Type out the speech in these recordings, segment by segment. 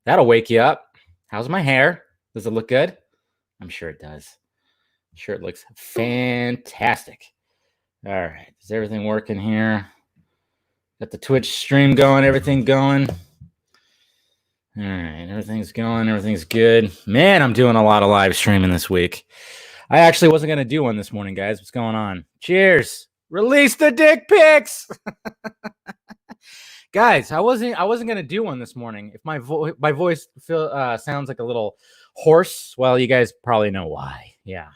That'll wake you up. How's my hair? Does it look good? I'm sure it does. I'm sure it looks fantastic. All right. Is everything working here? Got the Twitch stream going, everything going. All right. Everything's going. Everything's good. Man, I'm doing a lot of live streaming this week. I actually wasn't going to do one this morning, guys. What's going on? Cheers. Release the dick pics. Guys, I wasn't going to do one this morning. If my voice sounds like a little hoarse, well, you guys probably know why. Yeah.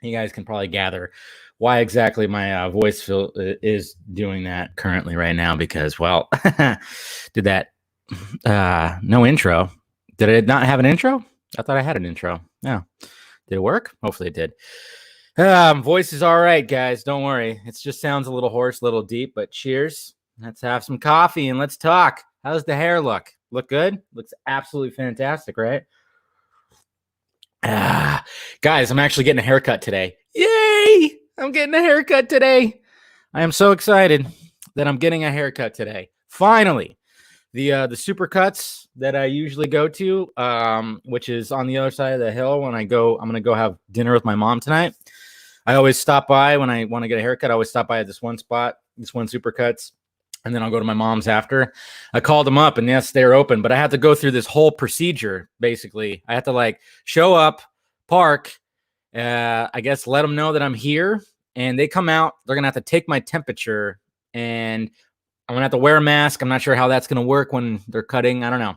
You guys can probably gather why exactly my voice is doing that currently right now because, well, did that no intro. Did it not have an intro? I thought I had an intro. Yeah. Did it work? Hopefully it did. Voice is all right, guys. Don't worry. It just sounds a little hoarse, a little deep, but cheers. Let's have some coffee and let's talk. How's the hair look? Look good? Looks absolutely fantastic, right? Guys, I'm actually getting a haircut today. Yay! I'm getting a haircut today. I am so excited that I'm getting a haircut today. Finally. The Supercuts that I usually go to, which is on the other side of the hill when I'm going to go have dinner with my mom tonight. I always stop by when I want to get a haircut. I always stop by at this one spot, this one Supercuts, and then I'll go to my mom's after. I called them up, and yes, they're open, but I have to go through this whole procedure, basically. I have to, show up, park, I guess let them know that I'm here, and they come out. They're going to have to take my temperature, and I'm going to have to wear a mask. I'm not sure how that's going to work when they're cutting. I don't know.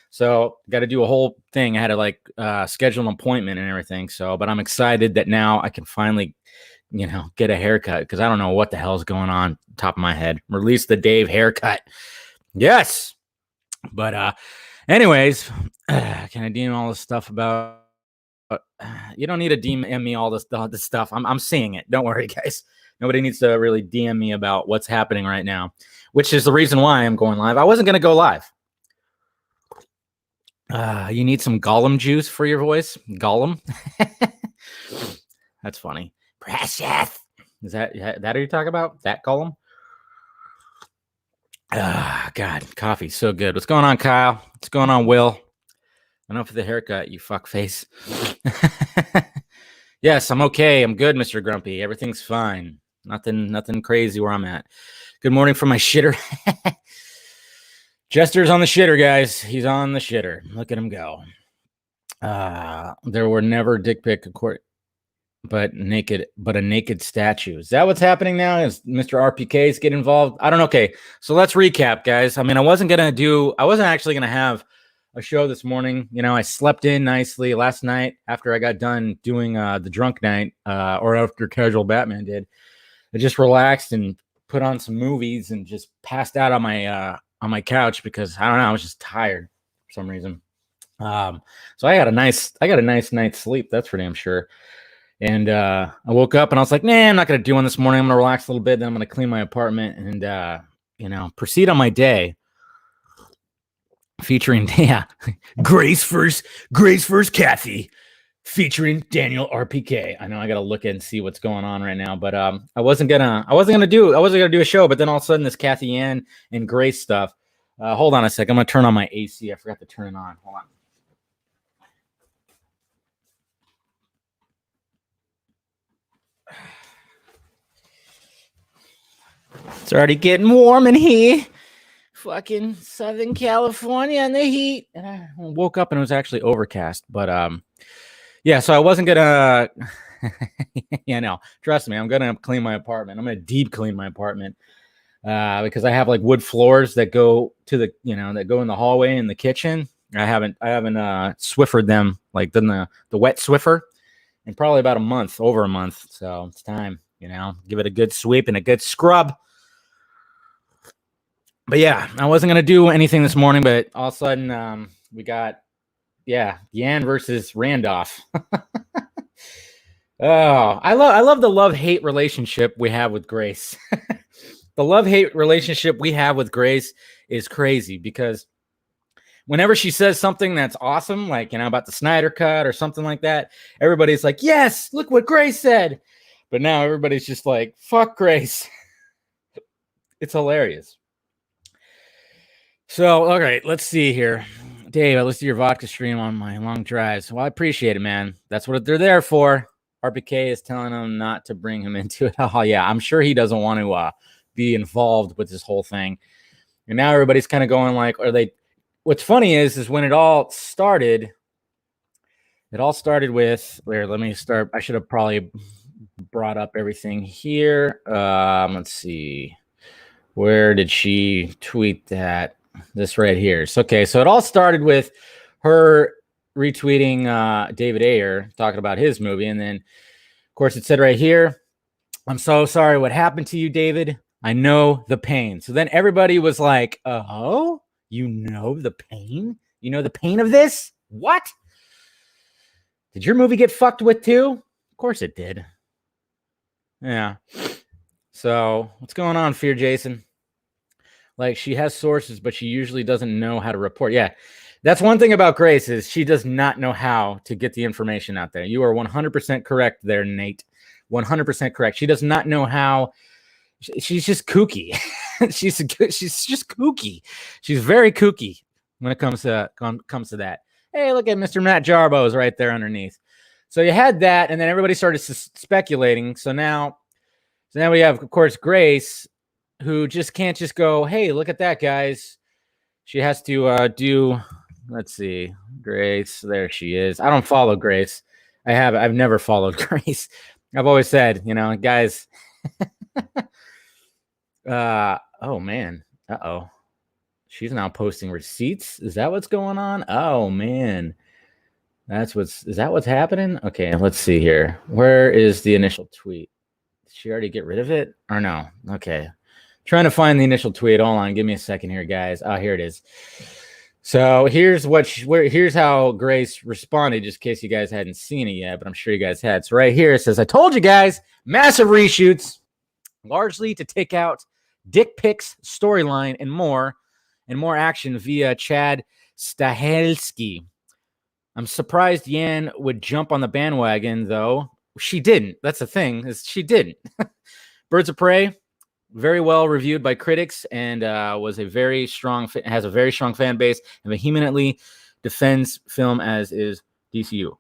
So got to do a whole thing. I had to schedule an appointment and everything. But I'm excited that now I can finally, get a haircut because I don't know what the hell's going on top of my head. Release the Dave haircut. Yes. But anyways, can I DM all this stuff about, you don't need to DM me all this stuff. I'm seeing it. Don't worry, guys. Nobody needs to really DM me about what's happening right now, which is the reason why I'm going live. I wasn't going to go live. You need some Gollum juice for your voice? Gollum? That's funny. Precious. Is that you talk about? That Gollum? God, coffee's so good. What's going on, Kyle? What's going on, Will? Enough for the haircut, you fuckface. Yes, I'm okay. I'm good, Mr. Grumpy. Everything's fine. Nothing crazy where I'm at. Good morning from my shitter. Jester's on the shitter, guys. He's on the shitter. Look at him go. There were never dick pic, but a naked statue. Is that what's happening now? Is Mr. RPK's get involved? I don't know. Okay, so let's recap, guys. I mean, I wasn't actually gonna have a show this morning. I slept in nicely last night after I got done doing the drunk night, or after Casual Batman did. I just relaxed and put on some movies and just passed out on my couch because I don't know, I was just tired for some reason. So I got a nice night's sleep. That's for damn sure. And I woke up and I was like, nah, I'm not gonna do one this morning. I'm gonna relax a little bit. Then I'm gonna clean my apartment and proceed on my day. Featuring Grace first Kathy. Featuring Daniel RPK. I know I gotta look and see what's going on right now, but I wasn't gonna do a show, but then all of a sudden this Kathy Ann and Grace stuff. Hold on a sec. I'm gonna turn on my AC. I forgot to turn it on. Hold on. It's already getting warm in here. Fucking Southern California and the heat. And I woke up and it was actually overcast, but yeah, so I wasn't gonna. No, trust me, I'm gonna clean my apartment. I'm gonna deep clean my apartment because I have wood floors that go to the that go in the hallway and the kitchen. I haven't Swiffered them the wet Swiffer in probably about over a month. So it's time, give it a good sweep and a good scrub. But yeah, I wasn't gonna do anything this morning, but all of a sudden we got. Yeah, Yan versus Randolph. Oh, I love the love-hate relationship we have with Grace. The love-hate relationship we have with Grace is crazy because whenever she says something that's awesome, about the Snyder Cut or something like that, everybody's like, yes, look what Grace said. But now everybody's just like, fuck Grace. It's hilarious. So, all right, let's see here. Dave, I listened to your vodka stream on my long drives. Well, I appreciate it, man. That's what they're there for. RPK is telling him not to bring him into it. Oh, yeah, I'm sure he doesn't want to be involved with this whole thing. And now everybody's kind of going like, are they? What's funny is when it all started with, let me start. I should have probably brought up everything here. Let's see. Where did she tweet that? This right here. So, okay, so it all started with her retweeting David Ayer talking about his movie. And then, of course, it said right here, I'm so sorry what happened to you, David. I know the pain. So then everybody was like, oh, you know the pain? You know the pain of this? What? Did your movie get fucked with too? Of course it did. Yeah. So what's going on, Fear Jason? Like, she has sources, but she usually doesn't know how to report. Yeah, that's one thing about Grace is she does not know how to get the information out there. You are 100% correct there, Nate. 100% correct. She does not know how. She's just kooky. she's just kooky. She's very kooky when it comes to that. Hey, look at Mr. Matt Jarbo is right there underneath. So you had that, and then everybody started speculating. So now we have, of course, Grace, who just can't just go, hey, look at that, guys. She has to do, let's see, Grace. There she is. I don't follow Grace. I've never followed Grace. I've always said, guys. Oh man. Uh-oh. She's now posting receipts. Is that what's going on? Oh man. Is that what's happening? Okay, let's see here. Where is the initial tweet? Did she already get rid of it? Or no? Okay. Trying to find the initial tweet. Hold on, give me a second here, guys. Oh, here it is. So here's how Grace responded, just in case you guys hadn't seen it yet, but I'm sure you guys had. So right here it says, I told you guys, massive reshoots, largely to take out dick pics, storyline, and more action via Chad Stahelski. I'm surprised Yan would jump on the bandwagon, though. She didn't. That's the thing, is she didn't. Birds of Prey, very well reviewed by critics, and has a very strong fan base, and vehemently defends film as is DCU.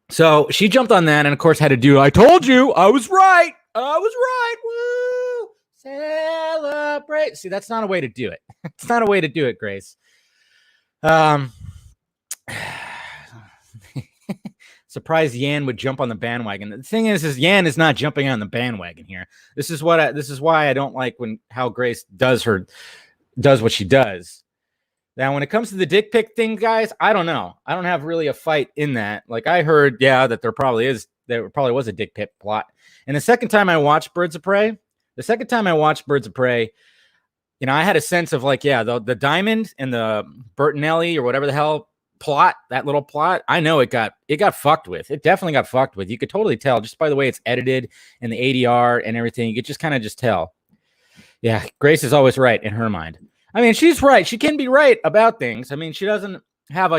So she jumped on that, and of course had to do. I told you, I was right. Woo! Celebrate. See, that's not a way to do it. It's not a way to do it, Grace. Surprised Yan would jump on the bandwagon. The thing is Yan is not jumping on the bandwagon here. This is why I don't like how Grace does what she does. Now, when it comes to the dick pic thing, guys, I don't know. I don't have really a fight in that. Like, I heard, that there probably was a dick pic plot. And the second time I watched Birds of Prey, I had a sense of the diamond and the Bertinelli or whatever the hell plot, that little plot, I know it got fucked with. It definitely got fucked with. You could totally tell just by the way it's edited and the ADR and everything. You could just kind of just tell. Yeah, Grace is always right in her mind. I mean, she's right. She can be right about things. I mean, she doesn't have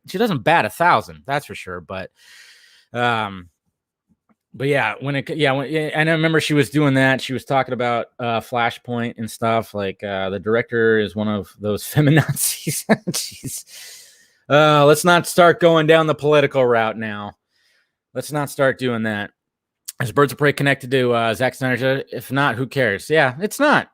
she doesn't bat 1,000, that's for sure. But yeah, and I remember she was doing that. She was talking about Flashpoint and stuff. Like the director is one of those feminazis. Jeez. Let's not start going down the political route now. Let's not start doing that. Is Birds of Prey connected to Zack Snyder? If not, who cares? Yeah, it's not.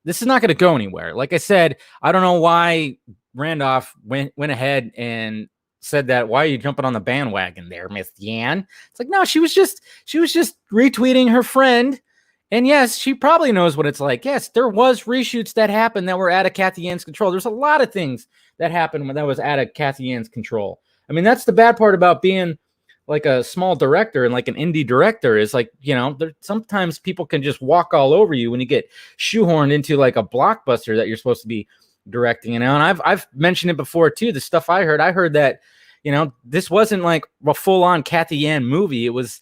This is not going to go anywhere. Like I said, I don't know why Randolph went ahead and said that. Why are you jumping on the bandwagon there, Miss Yan? It's like, no, she was just retweeting her friend. And yes, she probably knows what it's like. Yes, there was reshoots that happened that were out of Kathy Yan's control. There's a lot of things that happened when that was out of Kathy Yan's control. I mean, that's the bad part about being like a small director and like an indie director is like, sometimes people can just walk all over you when you get shoehorned into like a blockbuster that you're supposed to be directing. And I've mentioned it before too. The stuff I heard that, this wasn't like a full on Kathy Yan movie. It was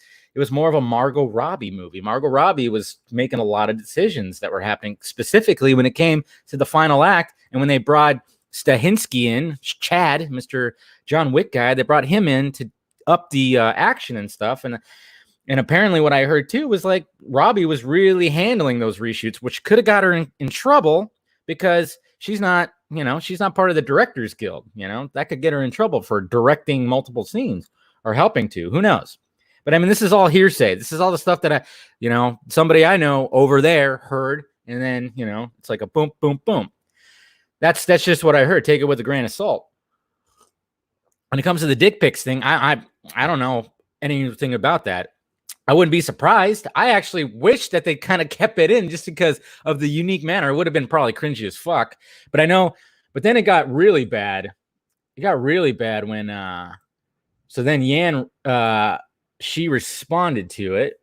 more of a Margot Robbie movie. Margot Robbie was making a lot of decisions that were happening specifically when it came to the final act. And when they brought Stahelski in, Chad, Mr. John Wick guy, they brought him in to up the action and stuff. And apparently what I heard too was like Robbie was really handling those reshoots, which could have got her in trouble because she's not she's not part of the Directors Guild. That could get her in trouble for directing multiple scenes or helping to. Who knows? But I mean, this is all hearsay. This is all the stuff that somebody I know over there heard, and then it's like a boom, boom, boom. That's just what I heard. Take it with a grain of salt. When it comes to the dick pics thing, I don't know anything about that. I wouldn't be surprised. I actually wish that they kind of kept it in just because of the unique manner. It would have been probably cringy as fuck. But I know, but then it got really bad. It got really bad when so then Yan she responded to it.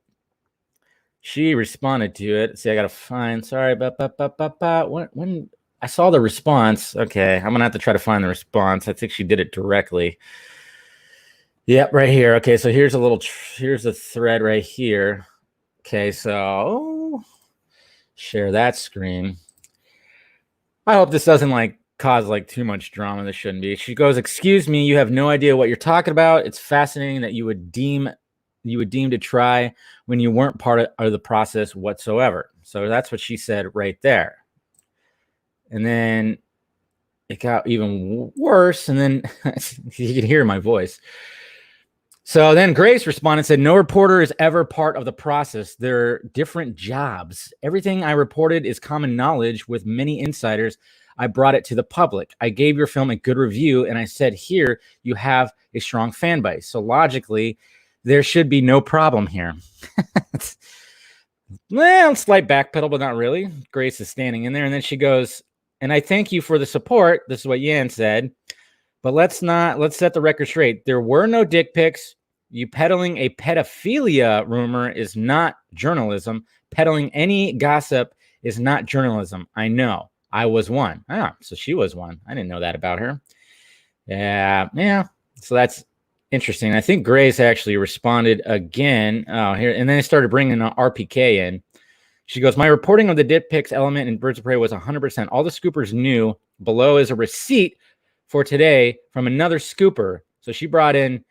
See, I gotta find, sorry, when I saw the response. Okay, I'm gonna have to try to find the response. I think she did it directly. Yep, right here. Okay, so here's a thread right here. Okay, so share that screen. I hope this doesn't cause too much drama. This shouldn't be. She goes, "Excuse me, you have no idea what you're talking about. It's fascinating that you would deem to try when you weren't part of the process whatsoever." So that's what she said right there. And then it got even worse. And then you can hear my voice. So then Grace responded and said, "No reporter is ever part of the process. They're different jobs. Everything I reported is common knowledge with many insiders. I brought it to the public. I gave your film a good review, and I said, here, you have a strong fan base. So logically, there should be no problem here." Well, slight backpedal, but not really. Grace is standing in there, and then she goes, "And I thank you for the support." This is what Yan said. "But let's set the record straight. There were no dick pics. You peddling a pedophilia rumor is not journalism. Peddling any gossip is not journalism. I know. I was one." Ah, so she was one. I didn't know that about her. Yeah. So that's interesting. I think Grace actually responded again. Oh, here, and then they started bringing RPK in. She goes, "My reporting of the dick pics element in Birds of Prey was 100%. All the scoopers knew. Below is a receipt for today from another scooper." So she brought in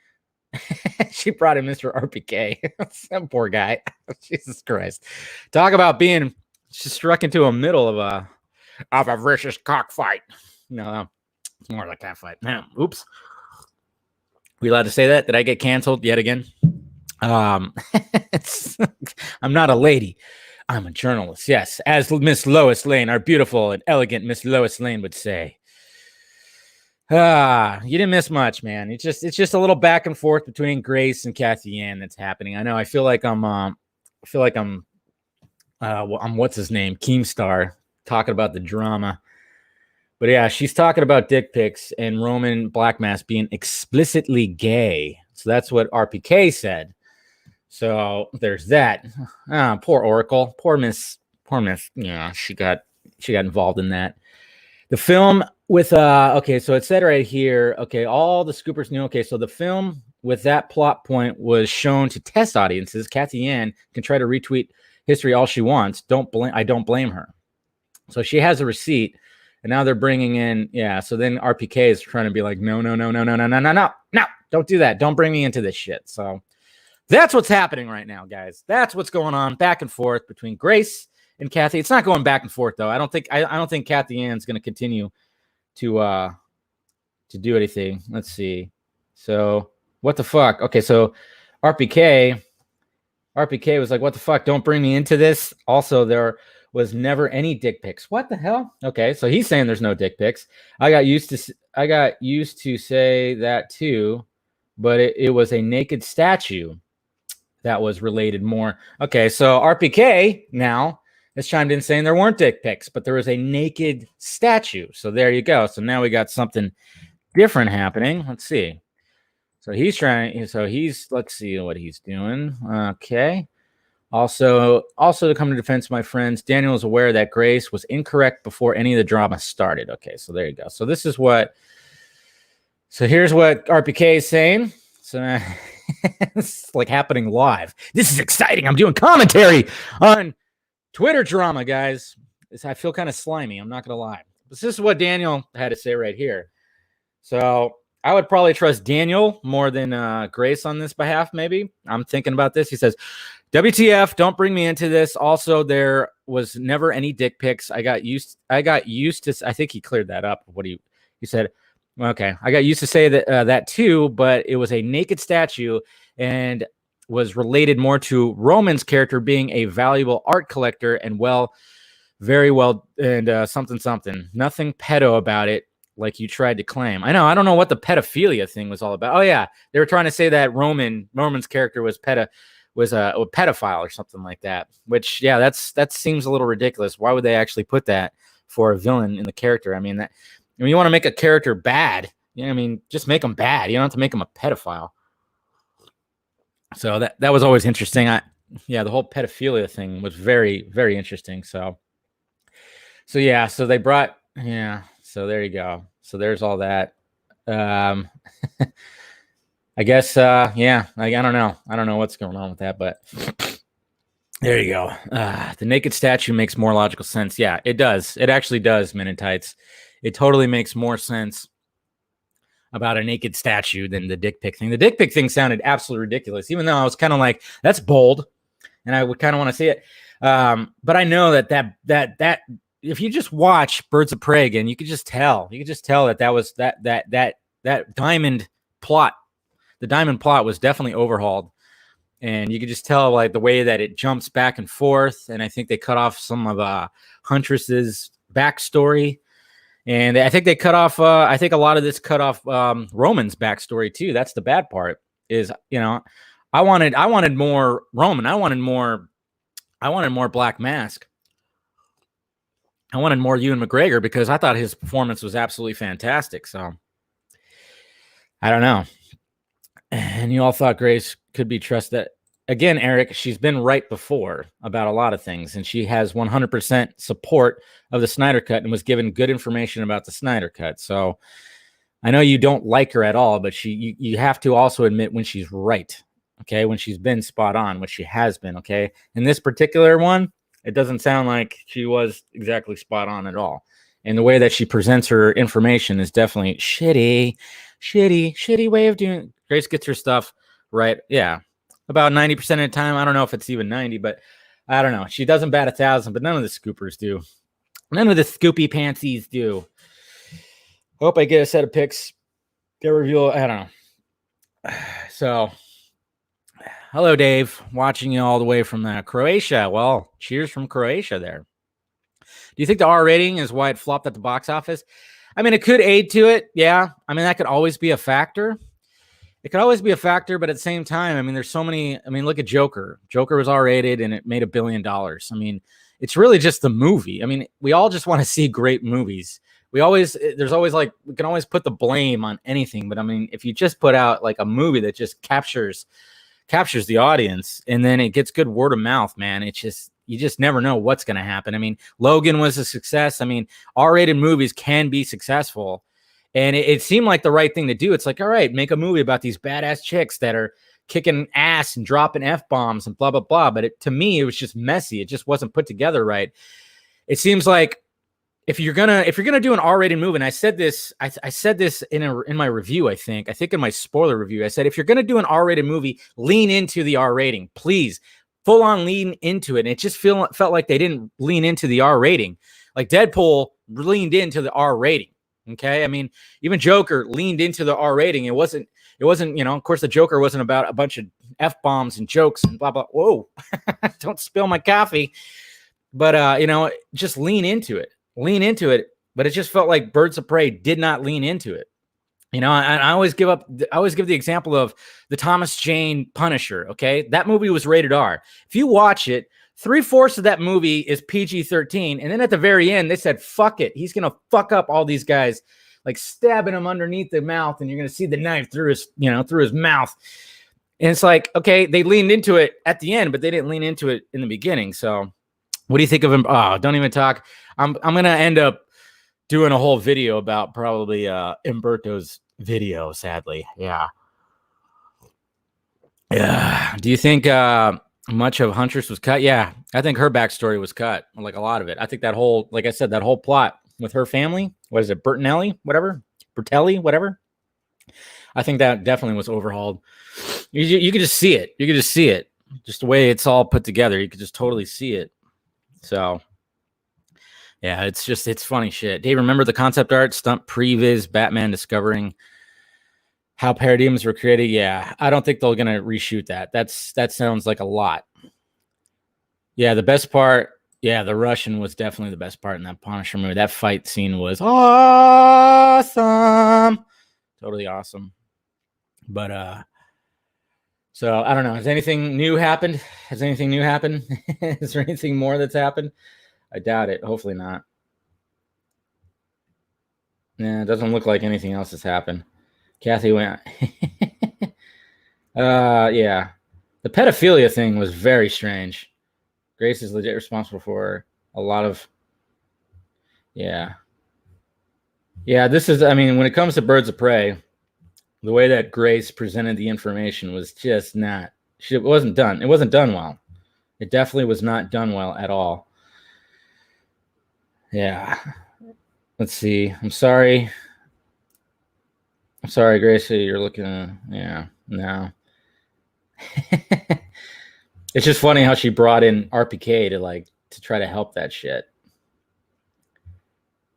Mr. RPK. Some poor guy. Jesus Christ. Talk about being struck into a middle of a vicious cockfight. No, it's more like that fight. Oops. We allowed to say that? Did I get canceled yet again? I'm not a lady. I'm a journalist. Yes, as Miss Lois Lane, our beautiful and elegant Miss Lois Lane would say. You didn't miss much, man. It's just a little back and forth between Grace and Kathy Yan that's happening. I know. I feel like I'm what's his name, Keemstar, talking about the drama. But yeah, she's talking about dick pics and Roman Black Mass being explicitly gay. So that's what RPK said. So there's that. Poor Oracle, poor Miss. Yeah, she got involved in that. The film with okay, so it said right here. Okay, all the scoopers knew. Okay, so the film with that plot point was shown to test audiences. Kathy Yan can try to retweet history all she wants. I don't blame her. So she has a receipt. And now they're bringing in, yeah. So then RPK is trying to be like, no, don't do that. Don't bring me into this shit. So that's what's happening right now, guys. That's what's going on back and forth between Grace and Kathy. It's not going back and forth though. I don't think Kathy Ann's going to continue to do anything. Let's see. So what the fuck? Okay, so RPK was like, what the fuck? Don't bring me into this. Also, there was never any dick pics. What the hell? Okay, so he's saying there's no dick pics. I got used to say that too, but it was a naked statue that was related more. Okay, so RPK now has chimed in saying there weren't dick pics, but there was a naked statue. So there you go. So now we got something different happening. Let's see. So let's see what he's doing. Okay. Also to come to defense of my friends, Daniel is aware that Grace was incorrect before any of the drama started. Okay, so there you go. So here's what RPK is saying. So it's like happening live. This is exciting. I'm doing commentary on Twitter drama, guys. I feel kind of slimy. I'm not going to lie. This is what Daniel had to say right here. So I would probably trust Daniel more than Grace on this behalf, maybe. I'm thinking about this. He says, WTF, don't bring me into this. Also, there was never any dick pics. I got used to, I think he cleared that up. What he said, okay, I got used to say that too, but it was a naked statue and was related more to Roman's character being a valuable art collector and very well, and something. Nothing pedo about it, like you tried to claim. I know. I don't know what the pedophilia thing was all about. Oh yeah, they were trying to say that Roman's character was a pedophile or something like that. Which, yeah, that seems a little ridiculous. Why would they actually put that for a villain in the character? I mean, you want to make a character bad. You know, I mean, just make them bad. You don't have to make them a pedophile. So that was always interesting. The whole pedophilia thing was very, very interesting. So yeah, so they brought, yeah, so there you go. So there's all that. I guess, yeah, I don't know. I don't know what's going on with that, but there you go. The naked statue makes more logical sense. Yeah, it does. It actually does, Men in Tights. It totally makes more sense about a naked statue than the dick pic thing. The dick pic thing sounded absolutely ridiculous, even though I was kind of like, that's bold, and I would kind of want to see it. But I know that if you just watch Birds of Prey again, you could just tell. You could just tell that was that diamond plot. The diamond plot was definitely overhauled, and you could just tell like the way that it jumps back and forth. And I think they cut off some of Huntress's backstory. And I think they cut off. I think a lot of this cut off Roman's backstory too. That's the bad part. Is, you know, I wanted more Roman. I wanted more Black Mask. I wanted more Ewan McGregor because I thought his performance was absolutely fantastic. So I don't know. And you all thought Grace could be trusted. Again, Eric, she's been right before about a lot of things, and she has 100% support of the Snyder Cut and was given good information about the Snyder Cut. So I know you don't like her at all, but you have to also admit when she's right, okay? When she's been spot on, which she has been, okay? In this particular one, it doesn't sound like she was exactly spot on at all. And the way that she presents her information is definitely shitty way of doing it. Grace gets her stuff right. Yeah. About 90% of the time. I don't know if it's even 90, but I don't know. She doesn't bat 1,000, but none of the scoopers do. None of the scoopy pantsies do. Hope I get a set of pics. Get a review. I don't know. So, hello, Dave. Watching you all the way from Croatia. Well, cheers from Croatia there. Do you think the R rating is why it flopped at the box office? I mean, it could aid to it. Yeah. I mean, that could always be a factor. It could always be a factor, but at the same time, I mean, there's so many. I mean, look at Joker. Joker was R-rated and it made $1 billion. I mean, it's really just the movie. I mean, we all just want to see great movies. There's always like, we can always put the blame on anything. But I mean, if you just put out like a movie that just captures the audience and then it gets good word of mouth, man, you just never know what's going to happen. I mean, Logan was a success. I mean, R-rated movies can be successful. And it seemed like the right thing to do. It's like, all right, make a movie about these badass chicks that are kicking ass and dropping F-bombs and blah, blah, blah. But to me, it was just messy. It just wasn't put together right. It seems like if you're gonna do an R-rated movie, and I said this in my review, I think in my spoiler review, I said, if you're gonna do an R-rated movie, lean into the R rating, please. Full on lean into it. And it just felt like they didn't lean into the R rating. Like Deadpool leaned into the R rating. Okay. I mean, even Joker leaned into the R rating. It wasn't, you know, of course the Joker wasn't about a bunch of F-bombs and jokes and blah, blah. Whoa, don't spill my coffee. But, you know, just lean into it. But it just felt like Birds of Prey did not lean into it. You know, and I always give the example of the Thomas Jane Punisher. Okay. That movie was rated R. If you watch it, 3/4 of that movie is PG-13. And then at the very end, they said, fuck it. He's going to fuck up all these guys, like stabbing him underneath the mouth. And you're going to see the knife through his mouth. And it's like, okay, they leaned into it at the end, but they didn't lean into it in the beginning. So what do you think of him? Oh, don't even talk. I'm going to end up doing a whole video about probably Umberto's video, sadly. Yeah. Do you think much of Huntress was cut? Yeah, I think her backstory was cut, like a lot of it. I think that whole, like I said, that whole plot with her family, what is it, Bertelli, whatever. I think that definitely was overhauled. You could just see it. Just the way it's all put together, you could just totally see it. So, yeah, it's funny shit. Dave, remember the concept art stunt previs Batman discovering how paradigms were created? Yeah, I don't think they're gonna reshoot that. That sounds like a lot. Yeah, the best part. Yeah, the Russian was definitely the best part in that Punisher movie. That fight scene was awesome, totally awesome. But so I don't know. Has anything new happened? Has anything new happened? Is there anything more that's happened? I doubt it. Hopefully not. Yeah, it doesn't look like anything else has happened. Kathy went. Yeah. The pedophilia thing was very strange. Grace is legit responsible for a lot of. Yeah. Yeah, this is, I mean, when it comes to Birds of Prey, the way that Grace presented the information was just not, it wasn't done. It wasn't done well. It definitely was not done well at all. Yeah. Let's see. I'm sorry, Grace. You're looking at, yeah, no. It's just funny how she brought in RPK to try to help that shit.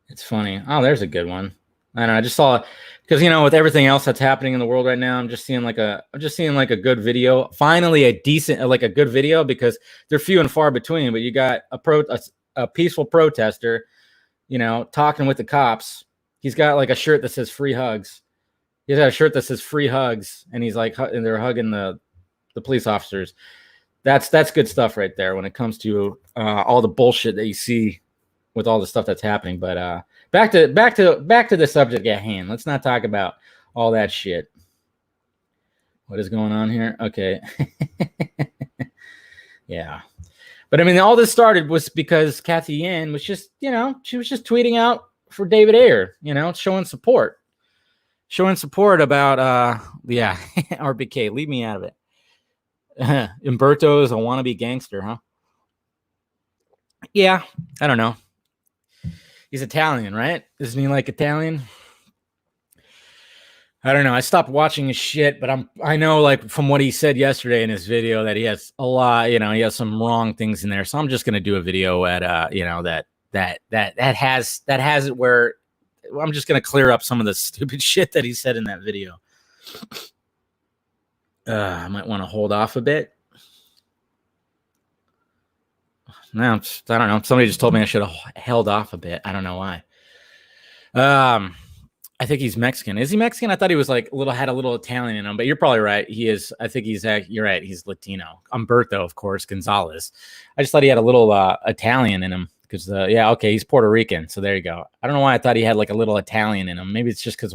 It's funny. Oh, there's a good one. I don't know. I just saw, because with everything else that's happening in the world right now, I'm just seeing like a good video. Finally, a decent, like a good video, because they're few and far between. But you got a peaceful protester, talking with the cops. He's got like a shirt that says "Free Hugs." He's got a shirt that says "Free Hugs," and he's like, and they're hugging the police officers. That's good stuff right there when it comes to all the bullshit that you see with all the stuff that's happening. But back to the subject at hand. Let's not talk about all that shit. What is going on here? Okay. Yeah. But I mean, all this started was because Kathy Yin was just, she was just tweeting out for David Ayer, showing support about, yeah, RBK. Leave me out of it. Umberto is a wannabe gangster, huh? Yeah, I don't know. He's Italian, right? Isn't he like Italian? I don't know. I stopped watching his shit, but I know like from what he said yesterday in his video that he has a lot, he has some wrong things in there. So I'm just gonna do a video at that has it where I'm just gonna clear up some of the stupid shit that he said in that video. I might want to hold off a bit. No, I don't know. Somebody just told me I should have held off a bit. I don't know why. I think he's Mexican. Is he Mexican? I thought he was like had a little Italian in him, but you're probably right. He is. I think you're right. He's Latino. Umberto, of course, Gonzalez. I just thought he had a little Italian in him because okay, he's Puerto Rican. So there you go. I don't know why I thought he had like a little Italian in him. Maybe it's just because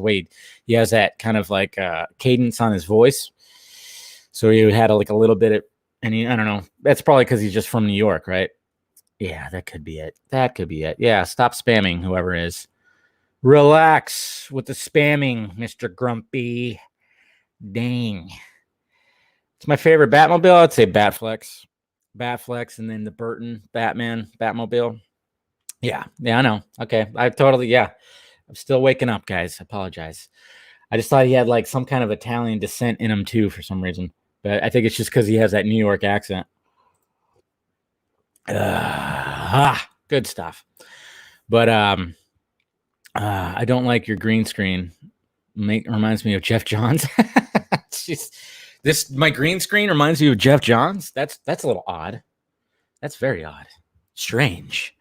he has that kind of like cadence on his voice. So he had a little bit of, and I don't know. That's probably because he's just from New York, right? Yeah, that could be it. Yeah, stop spamming, whoever is. Relax with the spamming, Mr. Grumpy. Dang. It's my favorite Batmobile. I'd say Batflex. And then the Burton Batmobile. Yeah, I know. Okay, I'm still waking up, guys. I apologize. I just thought he had like some kind of Italian descent in him too for some reason. But I think it's just because he has that New York accent. Good stuff. But I don't like your green screen. Reminds me of Jeff Johns. My green screen reminds you of Jeff Johns. That's a little odd. That's very odd. Strange.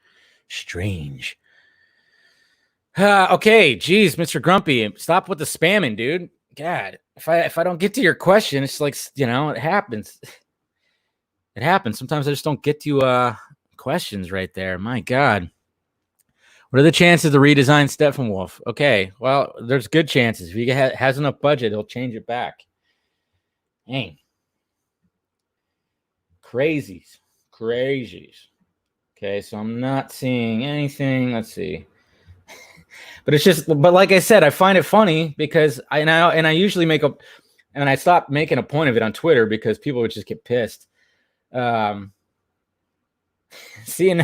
Okay, geez, Mr. Grumpy, stop with the spamming, dude. God, if I don't get to your question, it's like it happens. It happens. Sometimes I just don't get to questions right there. My God. What are the chances to redesign Steppenwolf? Okay, well, there's good chances. If he has enough budget, he'll change it back. Dang. Crazies. Okay, so I'm not seeing anything. Let's see. But like I said, I find it funny because I usually and I stopped making a point of it on Twitter because people would just get pissed. See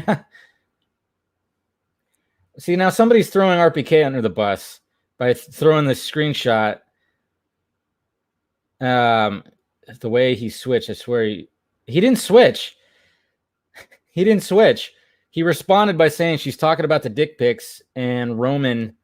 now somebody's throwing RPK under the bus by throwing the screenshot. The way he switched, I swear He didn't switch. He didn't switch. He responded by saying she's talking about the dick pics and Roman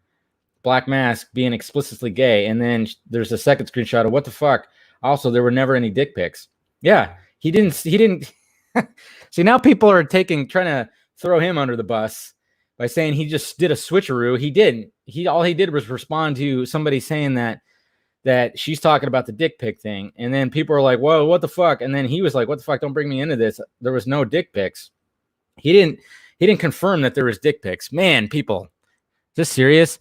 Black Mask being explicitly gay. And then there's a second screenshot of what the fuck. Also, there were never any dick pics. Yeah, he didn't. See, now people are trying to throw him under the bus by saying he just did a switcheroo. He didn't. All he did was respond to somebody saying that she's talking about the dick pic thing. And then people are like, whoa, what the fuck? And then he was like, what the fuck? Don't bring me into this. There was no dick pics. He didn't confirm that there was dick pics. Man, people, is this serious?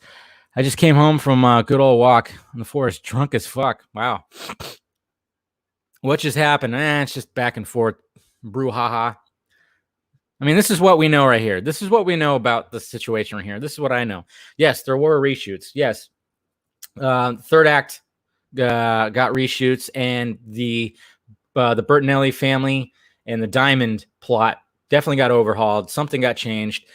I just came home from a good old walk in the forest, drunk as fuck. Wow. What just happened? It's just back and forth. Brouhaha. I mean, this is what we know right here. This is what we know about the situation right here. This is what I know. Yes, there were reshoots. Yes. Third act got reshoots, and the Bertinelli family and the Diamond plot definitely got overhauled. Something got changed.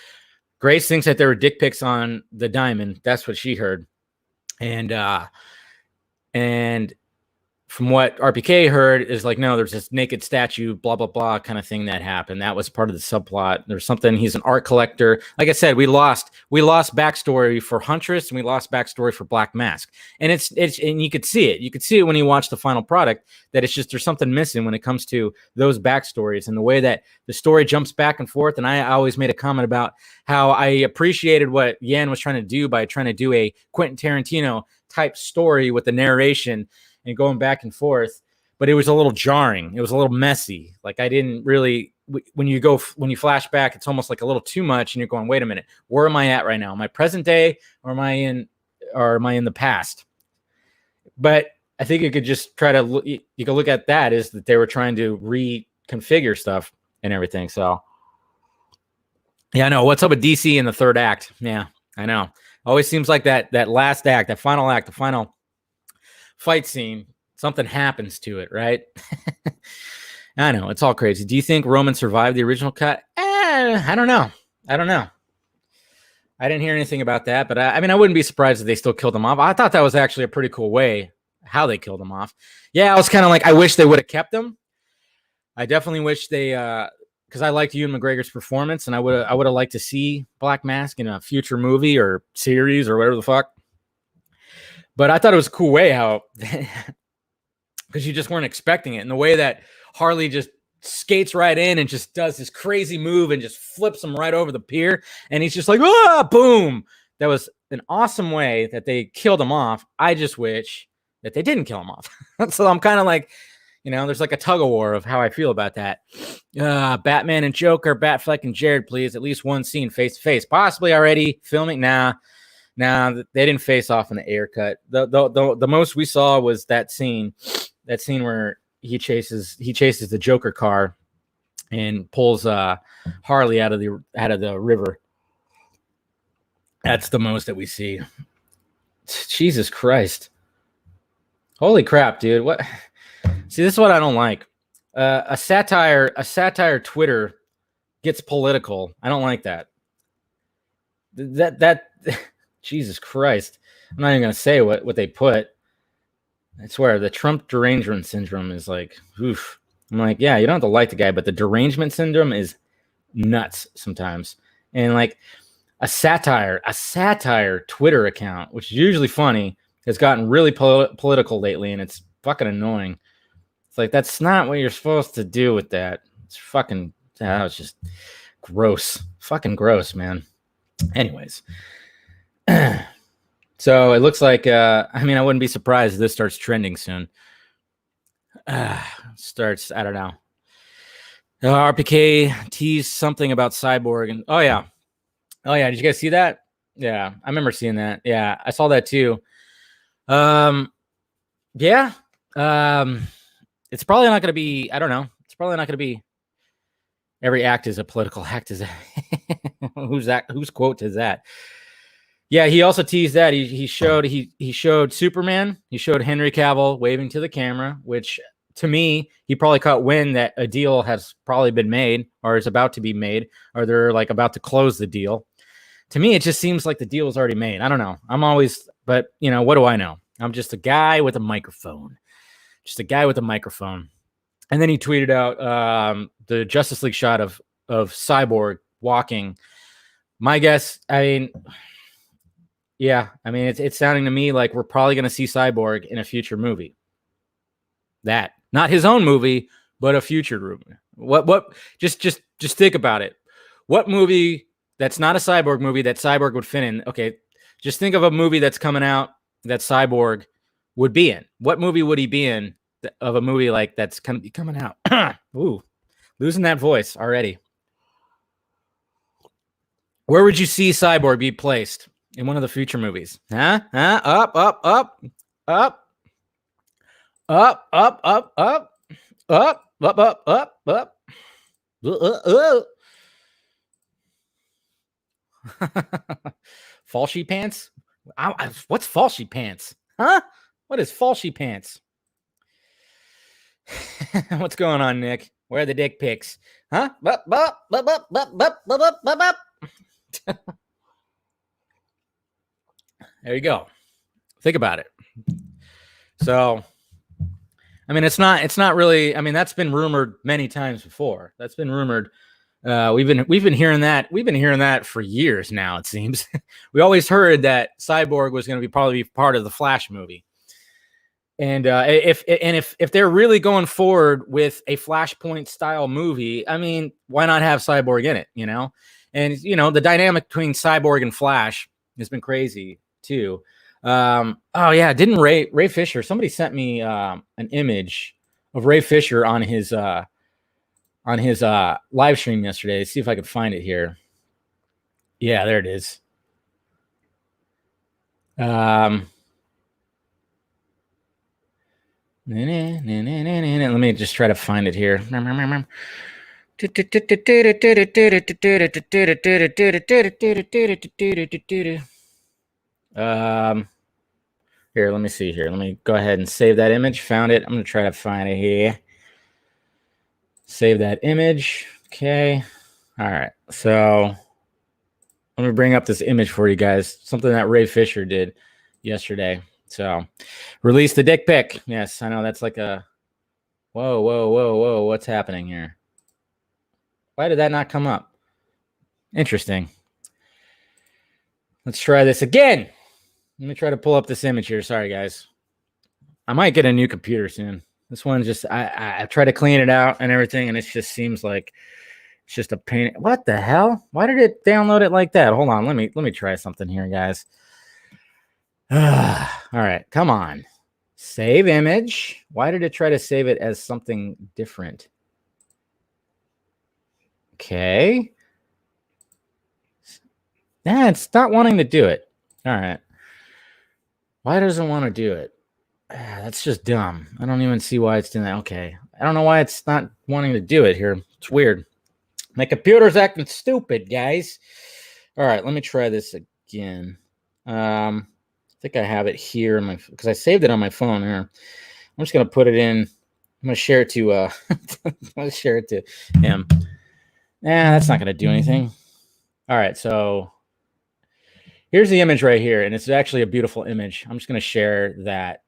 Grace thinks that there were dick pics on the Diamond. That's what she heard. And from what RPK heard is like, no, there's this naked statue, blah, blah, blah kind of thing that happened. That was part of the subplot. There's something. He's an art collector. Like I said, we lost backstory for Huntress and we lost backstory for Black Mask. And and you could see it. You could see it when you watch the final product, that it's just, there's something missing when it comes to those backstories and the way that the story jumps back and forth. And I always made a comment about how I appreciated what Yan was trying to do by trying to do a Quentin Tarantino type story with the narration and going back and forth, but it was a little jarring. It was a little messy. Like I didn't really, when you flash back, it's almost like a little too much, and you're going, wait a minute, where am I at right now? Am I present day or am I in the past? But I think you could just try to look, you could look at that is that they were trying to reconfigure stuff and everything. So yeah, I know. What's up with DC in the third act? Yeah, I know. Always seems like that last act, that final act, the final fight scene, something happens to it, right? I know, it's all crazy. Do you think Roman survived the original cut? I don't know. I didn't hear anything about that, but I mean, I wouldn't be surprised if they still killed him off. I thought that was actually a pretty cool way how they killed him off. Yeah, I was kind of like, I wish they would have kept him. I definitely wish they, because I liked Ewan McGregor's performance, and I would have liked to see Black Mask in a future movie or series or whatever the fuck. But I thought it was a cool way how, because you just weren't expecting it. And the way that Harley just skates right in and just does this crazy move and just flips him right over the pier. And he's just like, boom. That was an awesome way that they killed him off. I just wish that they didn't kill him off. So I'm kind of like, there's like a tug of war of how I feel about that. Batman and Joker, Batfleck and Jared, please. At least one scene face to face. Possibly already filming. Nah, they didn't face off in the air cut. The most we saw was that scene where he chases the Joker car and pulls Harley out of the river. That's the most that we see. Jesus Christ. Holy crap, dude. What? See, this is what I don't like. A satire Twitter gets political. I don't like that. That Jesus Christ. I'm not even going to say what they put. I swear, the Trump derangement syndrome is like, oof. I'm like, yeah, you don't have to like the guy, but the derangement syndrome is nuts sometimes. And like a satire Twitter account, which is usually funny, has gotten really political lately, and it's fucking annoying. It's like, that's not what you're supposed to do with that. It's fucking, that was just gross. Fucking gross, man. Anyways. So it looks like, I wouldn't be surprised if this starts trending soon. I don't know. RPK teased something about Cyborg. And oh yeah. Did you guys see that? Yeah, I remember seeing that. Yeah, I saw that too. Yeah. It's probably not going to be, I don't know. It's probably not going to be every act is a political act. Is who's that? Whose quote is that? Yeah, he also teased that he showed Superman. He showed Henry Cavill waving to the camera, which to me, he probably caught wind that a deal has probably been made or is about to be made, or they're like about to close the deal. To me, it just seems like the deal is already made. I don't know. But what do I know? I'm just a guy with a microphone. And then he tweeted out the Justice League shot of Cyborg walking. My guess, I mean, yeah, I mean, it's sounding to me like we're probably going to see Cyborg in a future movie. That, not his own movie, but a future movie. What? Just think about it. What movie that's not a Cyborg movie that Cyborg would fit in? Okay, just think of a movie that's coming out that Cyborg would be in. What movie would he be in of a movie like that's coming out? Ooh, losing that voice already. Where would you see Cyborg be placed in one of the future movies? Huh? Up, up, up, up, up, up, up, up, up, up, up, up, up. Falshy pants? What's falshy pants? Huh? What is falshy pants? What's going on, Nick? Where are the dick pics? Huh? There you go. Think about it. So, I mean, it's not really. I mean, that's been rumored many times before. That's been rumored. We've been hearing that. We've been hearing that for years now. It seems we always heard that Cyborg was going to probably be part of the Flash movie. And if they're really going forward with a Flashpoint style movie, I mean, why not have Cyborg in it? You know, and the dynamic between Cyborg and Flash has been crazy too. Oh yeah, didn't Ray Fisher? Somebody sent me an image of Ray Fisher on his live stream yesterday. Let's see if I can find it here. Yeah, there it is. Let me just try to find it here. Here, let me see here. Let me go ahead and save that image. Found it. I'm going to try to find it here. Save that image. Okay. All right. So let me bring up this image for you guys. Something that Ray Fisher did yesterday. So release the dick pic. Yes, I know that's like a whoa. What's happening here? Why did that not come up? Interesting. Let's try this again. Let me try to pull up this image here. Sorry, guys. I might get a new computer soon. This one just, I try to clean it out and everything, and it just seems like it's just a pain. What the hell? Why did it download it like that? Hold on. Let me try something here, guys. All right. Come on. Save image. Why did it try to save it as something different? Okay. Yeah, it's not wanting to do it. All right. Why doesn't it want to do it? That's just dumb. I don't even see why it's doing that. Okay. I don't know why it's not wanting to do it here. It's weird. My computer's acting stupid, guys. All right. Let me try this again. I think I have it here because I saved it on my phone here. I'm just going to put it in. I'm going to share it to I'm going to share it to him. That's not going to do anything. All right. So here's the image right here, and it's actually a beautiful image. I'm just going to share that.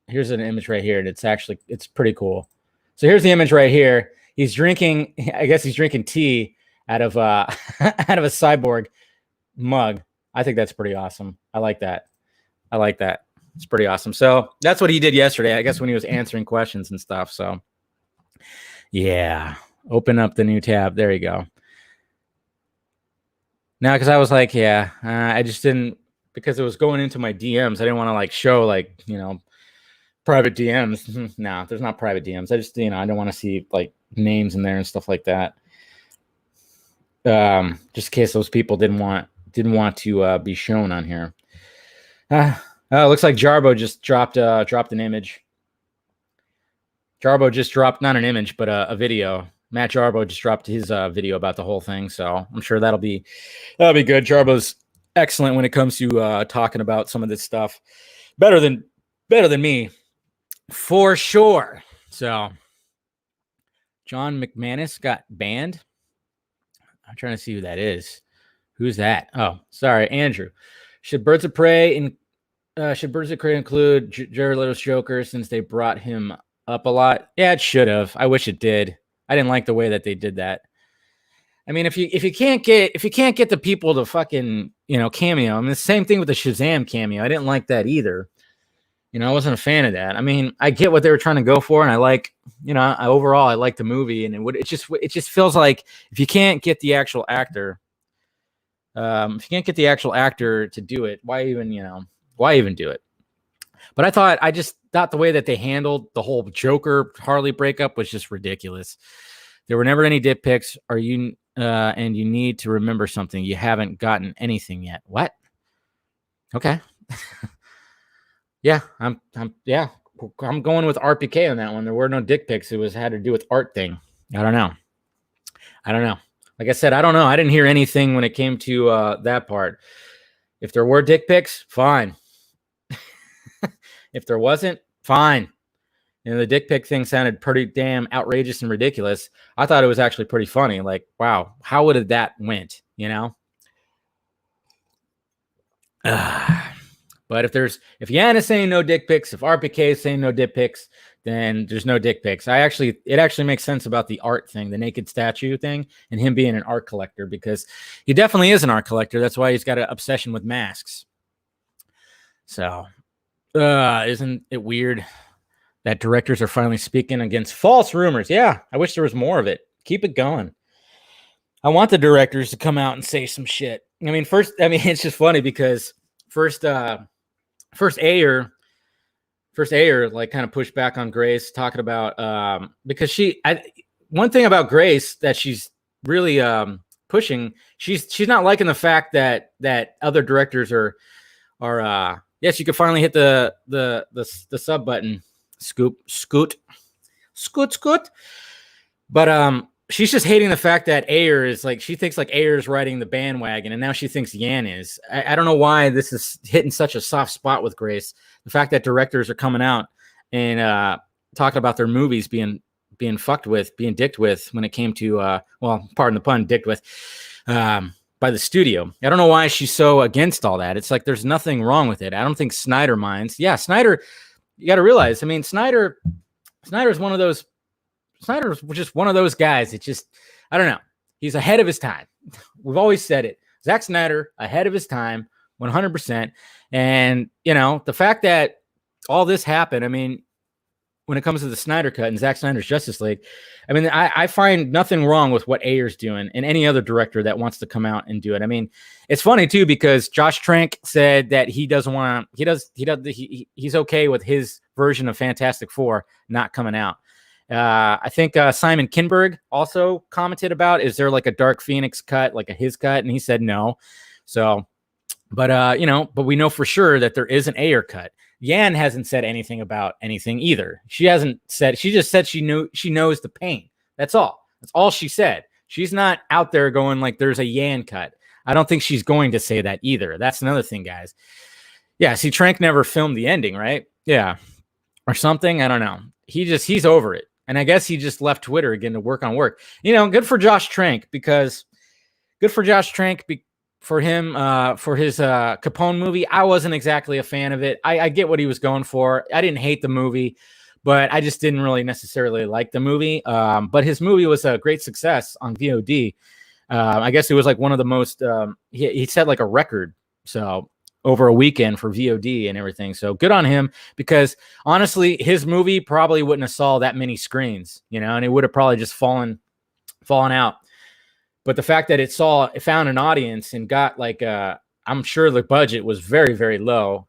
Here's an image right here, and it's pretty cool. So here's the image right here. He's drinking, I guess he's drinking tea out of out of a Cyborg mug. I think that's pretty awesome. I like that. It's pretty awesome. So that's what he did yesterday, I guess, when he was answering questions and stuff. So yeah, open up the new tab. There you go. Now, because I was like, I just didn't, because it was going into my DMs. I didn't want to show private DMs. No, there's not private DMs. I just, I don't want to see names in there and stuff like that. Just in case those people didn't want to be shown on here. Looks like Jarbo just dropped an image. Jarbo just dropped not an image, but a video. Matt Jarbo just dropped his video about the whole thing, so I'm sure that'll be good. Jarbo's excellent when it comes to talking about some of this stuff. Better than me, for sure. So John McManus got banned. I'm trying to see who that is. Who's that? Oh, sorry, Andrew. Should Birds of Prey include Jared Leto's Joker since they brought him up a lot. Yeah, it should have. I wish it did. I didn't like the way that they did that. I mean, if you can't get the people to fucking cameo. I mean, the same thing with the Shazam cameo. I didn't like that either. I wasn't a fan of that. I mean, I get what they were trying to go for, and I like, overall I like the movie, and it just feels like if you can't get the actual actor, to do it, why even do it? But I just thought the way that they handled the whole Joker Harley breakup was just ridiculous. There were never any dick pics. And you need to remember something. You haven't gotten anything yet. What? Okay. Yeah, I'm going with RPK on that one. There were no dick pics. It had to do with art thing. I don't know. Like I said, I don't know. I didn't hear anything when it came to that part. If there were dick pics, fine. If there wasn't, fine. The dick pic thing sounded pretty damn outrageous and ridiculous. I thought it was actually pretty funny. Like, wow, how would have that went? But if Yan is saying no dick pics, if RPK is saying no dick pics, then there's no dick pics. It actually makes sense about the art thing, the naked statue thing, and him being an art collector, because he definitely is an art collector. That's why he's got an obsession with masks. So, isn't it weird that directors are finally speaking against false rumors? Yeah, I wish there was more of it. Keep it going. I want the directors to come out and say some shit. I mean, it's just funny because first Ayer like kind of pushed back on Grace, talking about because one thing about Grace that she's really pushing, she's not liking the fact that other directors are yes, you could finally hit the sub button. Scoot. But she's just hating the fact that Ayer is like, she thinks like Ayer is riding the bandwagon, and now she thinks Yan is. I don't know why this is hitting such a soft spot with Grace. The fact that directors are coming out and talking about their movies being fucked with, being dicked with when it came to well, pardon the pun, dicked with by the studio. I don't know why she's so against all that. It's like there's nothing wrong with it. I don't think Snyder minds. Yeah, Snyder, you got to realize, I mean, Snyder's one of those. Snyder's just one of those guys. It's just, I don't know. He's ahead of his time. We've always said it. Zack Snyder, ahead of his time, 100%. And, the fact that all this happened, I mean, when it comes to the Snyder Cut and Zack Snyder's Justice League, I mean, I find nothing wrong with what Ayer's doing and any other director that wants to come out and do it. I mean, it's funny too, because Josh Trank said that he doesn't want to, he's okay with his version of Fantastic Four not coming out. I think Simon Kinberg also commented about, is there like a Dark Phoenix cut, like a his cut? And he said no. So, but but we know for sure that there is an Ayer cut. Yan hasn't said anything about anything either. She hasn't said, she just said she knows the pain. That's all. That's all she said. She's not out there going like there's a Yan cut. I don't think she's going to say that either. That's another thing, guys. Yeah, see, Trank never filmed the ending, right? Yeah. Or something. I don't know. He's over it. And I guess he just left Twitter again to work on work. Good for Josh Trank, because for him, for his Capone movie. I wasn't exactly a fan of it. I get what he was going for. I didn't hate the movie, but I just didn't really necessarily like the movie. But his movie was a great success on VOD. I guess it was like one of the most, he set like a record. So over a weekend for VOD and everything. So good on him, because honestly, his movie probably wouldn't have saw that many screens, and it would have probably just fallen out. But the fact that it found an audience and got like, I'm sure the budget was very, very low.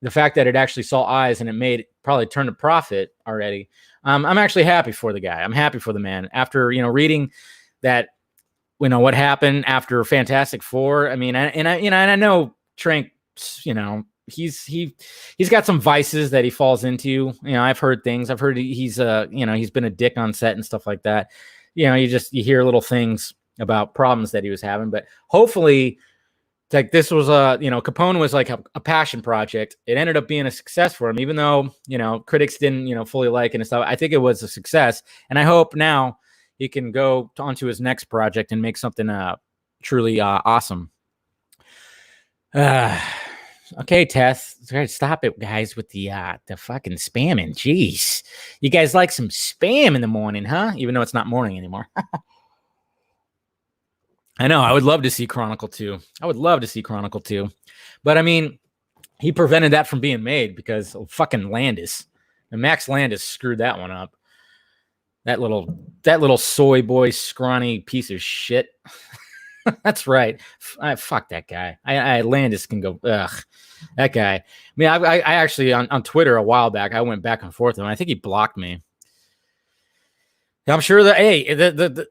The fact that it actually saw eyes and it probably turned a profit already. I'm actually happy for the guy. I'm happy for the man after, reading that, what happened after Fantastic Four. I mean, I know Trank, he's got some vices that he falls into. I've heard things. I've heard he's he's been a dick on set and stuff like that. You hear little things about problems that he was having, but hopefully, like, this was Capone was like a passion project. It ended up being a success for him, even though critics didn't fully like it and stuff. I think it was a success, and I hope now he can go onto his next project and make something truly awesome. Okay, Tess. Stop it, guys, with the fucking spamming. Jeez. You guys like some spam in the morning, huh? Even though it's not morning anymore. I know. I would love to see Chronicle 2. I would love to see Chronicle 2. But I mean, he prevented that from being made because of fucking Landis. And Max Landis screwed that one up. That little soy boy scrawny piece of shit. That's right. Fuck that guy. I Landis can go. Ugh, that guy. I mean, I actually on Twitter a while back, I went back and forth with him. I think he blocked me. I'm sure that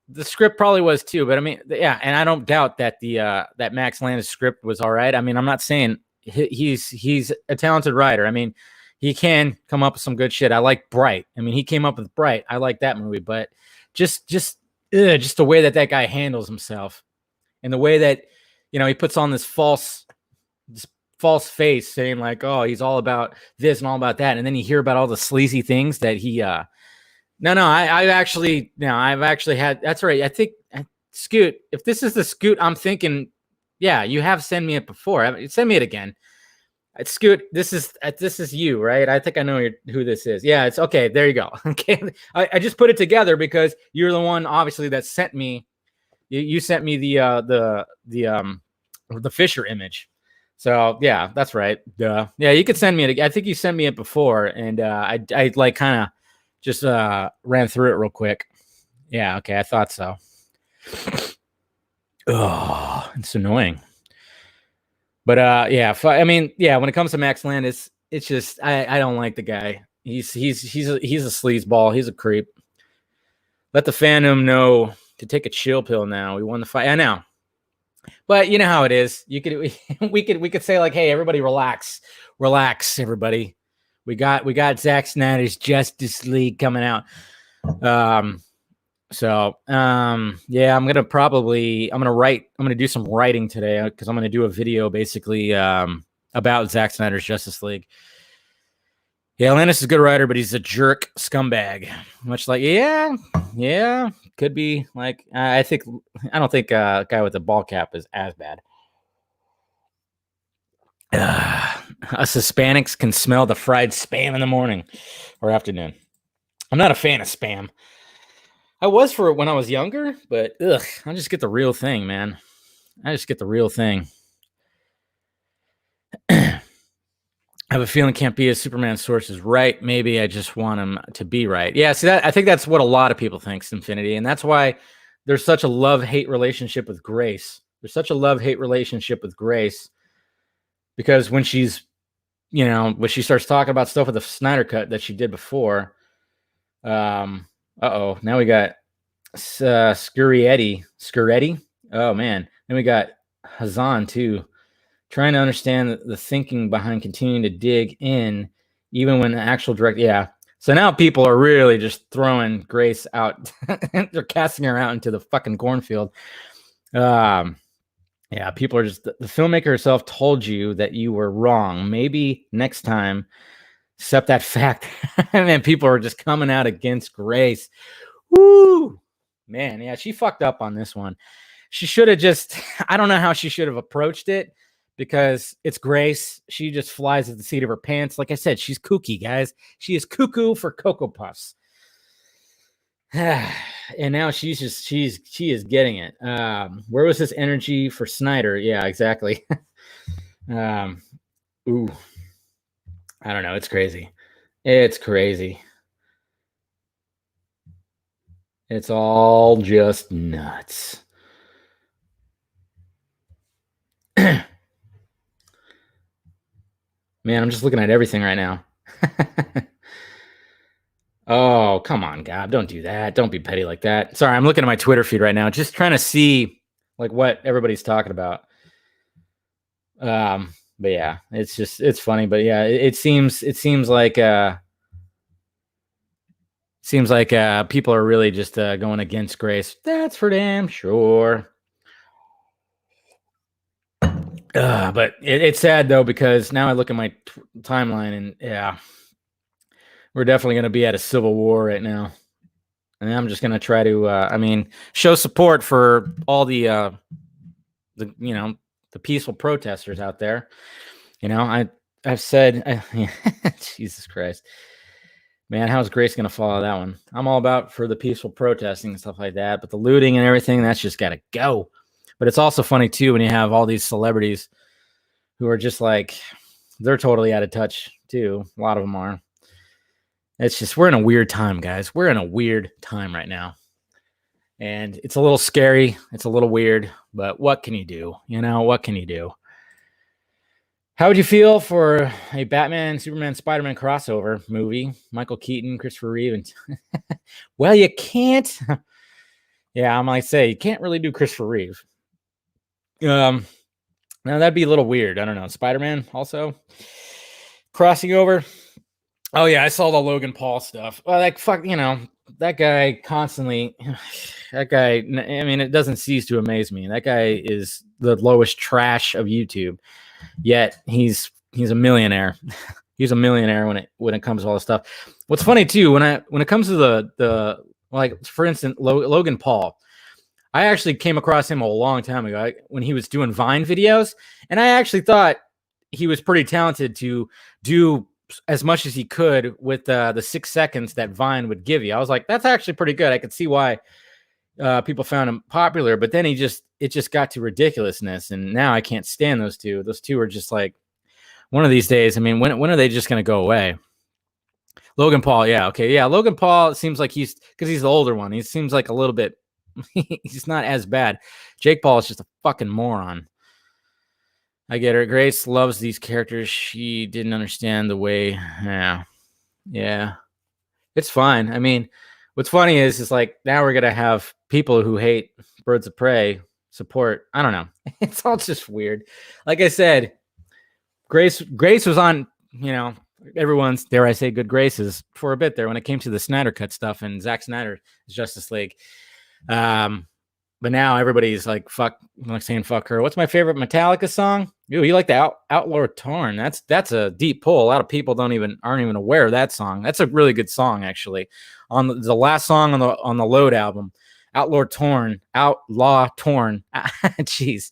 the script probably was too, but I mean, yeah, and I don't doubt that that Max Landis script was all right. I mean, I'm not saying he's a talented writer. I mean, he can come up with some good shit. I like Bright. I mean, he came up with Bright. I like that movie, but just the way that guy handles himself and the way that, you know, he puts on this false face saying like, oh, he's all about this and all about that. And then you hear about all the sleazy things that he, I've actually had, that's right. I think Scoot, if this is the Scoot, I'm thinking, yeah, you have sent me it before. Send me it again. Scoot, this is you, right? I think I know who this is. Yeah, it's okay. There you go. Okay, I just put it together because you're the one, obviously, that sent me. You sent me the Fisher image. So yeah, that's right. Duh. Yeah, you could send me it. I think you sent me it before, and I like kind of just ran through it real quick. Yeah, okay, I thought so. Oh, it's annoying. But yeah, I mean, yeah, when it comes to Max Landis, it's just I don't like the guy. He's a sleazeball. He's a creep. Let the fandom know to take a chill pill now. We won the fight. I know. But you know how it is. We could say like, hey, everybody relax. Relax, everybody. We got Zack Snyder's Justice League coming out. Yeah, I'm gonna do some writing today because I'm gonna do a video basically about Zack Snyder's Justice League. Yeah, Landis is a good writer, but he's a jerk scumbag. Much like, yeah, could be like I don't think a guy with a ball cap is as bad. Us Hispanics can smell the fried spam in the morning or afternoon. I'm not a fan of spam. I was for when I was younger, but I just get the real thing, man. I just get the real thing. I have a feeling Can't Be a Superman source is right. Maybe I just want him to be right. Yeah, see, I think that's what a lot of people think, Infinity, and that's why there's such a love-hate relationship with Grace. There's such a love-hate relationship with Grace because when she's, when she starts talking about stuff with the Snyder Cut that she did before, now we got Scurrietti. Oh man, then we got Hazan too. Trying to understand the thinking behind continuing to dig in, even when the actual direct. Yeah. So now people are really just throwing Grace out. They're casting her out into the fucking cornfield. Yeah, people are just. The filmmaker herself told you that you were wrong. Maybe next time, accept that fact. And then people are just coming out against Grace. Woo! Man, yeah, she fucked up on this one. She should have just. I don't know how she should have approached it. Because it's Grace. She just flies at the seat of her pants. Like I said, she's kooky, guys. She is cuckoo for Cocoa Puffs. And now she is getting it. Where was this energy for Snyder? Yeah, exactly. Ooh. I don't know. It's crazy. It's crazy. It's all just nuts. Man, I'm just looking at everything right now. Oh, come on, God. Don't do that. Don't be petty like that. Sorry, I'm looking at my Twitter feed right now, just trying to see like what everybody's talking about. But yeah, it's funny. But yeah, it seems like people are really just going against Grace. That's for damn sure. But it's sad though, because now I look at my timeline and yeah, we're definitely going to be at a civil war right now. And I'm just going to try to, show support for all the the peaceful protesters out there. I've said, Jesus Christ, man, how's Grace going to follow that one? I'm all about for the peaceful protesting and stuff like that, but the looting and everything, that's just got to go. But it's also funny too when you have all these celebrities who are just like, they're totally out of touch too. A lot of them are. It's just, we're in a weird time, guys. We're in a weird time right now. And it's a little scary. It's a little weird, but what can you do? What can you do? How would you feel for a Batman, Superman, Spider-Man crossover movie? Michael Keaton, Christopher Reeve, and well, you can't. Yeah, I might say you can't really do Christopher Reeve. Now that'd be a little weird. I don't know. Spider-Man also crossing over. Oh yeah, I saw the Logan Paul stuff. Well, like fuck, that guy constantly. That guy. I mean, it doesn't cease to amaze me. That guy is the lowest trash of YouTube. Yet he's a millionaire. He's a millionaire when it comes to all this stuff. What's funny too, when it comes to the like, for instance, Logan Paul, I actually came across him a long time ago when he was doing Vine videos, and I actually thought he was pretty talented to do as much as he could with the 6 seconds that Vine would give you. I was like, that's actually pretty good. I could see why people found him popular, but then it just got to ridiculousness, and now I can't stand those two. Those two are just like, one of these days, I mean, when are they just going to go away? Logan Paul, yeah, okay, yeah. Logan Paul, it seems like because he's the older one. He seems like a little bit, he's not as bad. Jake Paul is just a fucking moron. I get her. Grace loves these characters. She didn't understand the way. Yeah. It's fine. I mean, what's funny is like now we're gonna have people who hate Birds of Prey support. I don't know. It's all just weird. Like I said, Grace was on, everyone's, dare I say, good graces for a bit there when it came to the Snyder Cut stuff and Zack Snyder's Justice League. But now everybody's like, fuck her. What's my favorite Metallica song? Ooh, you like the Outlaw Torn. That's a deep pull. A lot of people aren't even aware of that song. That's a really good song, actually. On the last song on the Load album, Outlaw Torn. Jeez.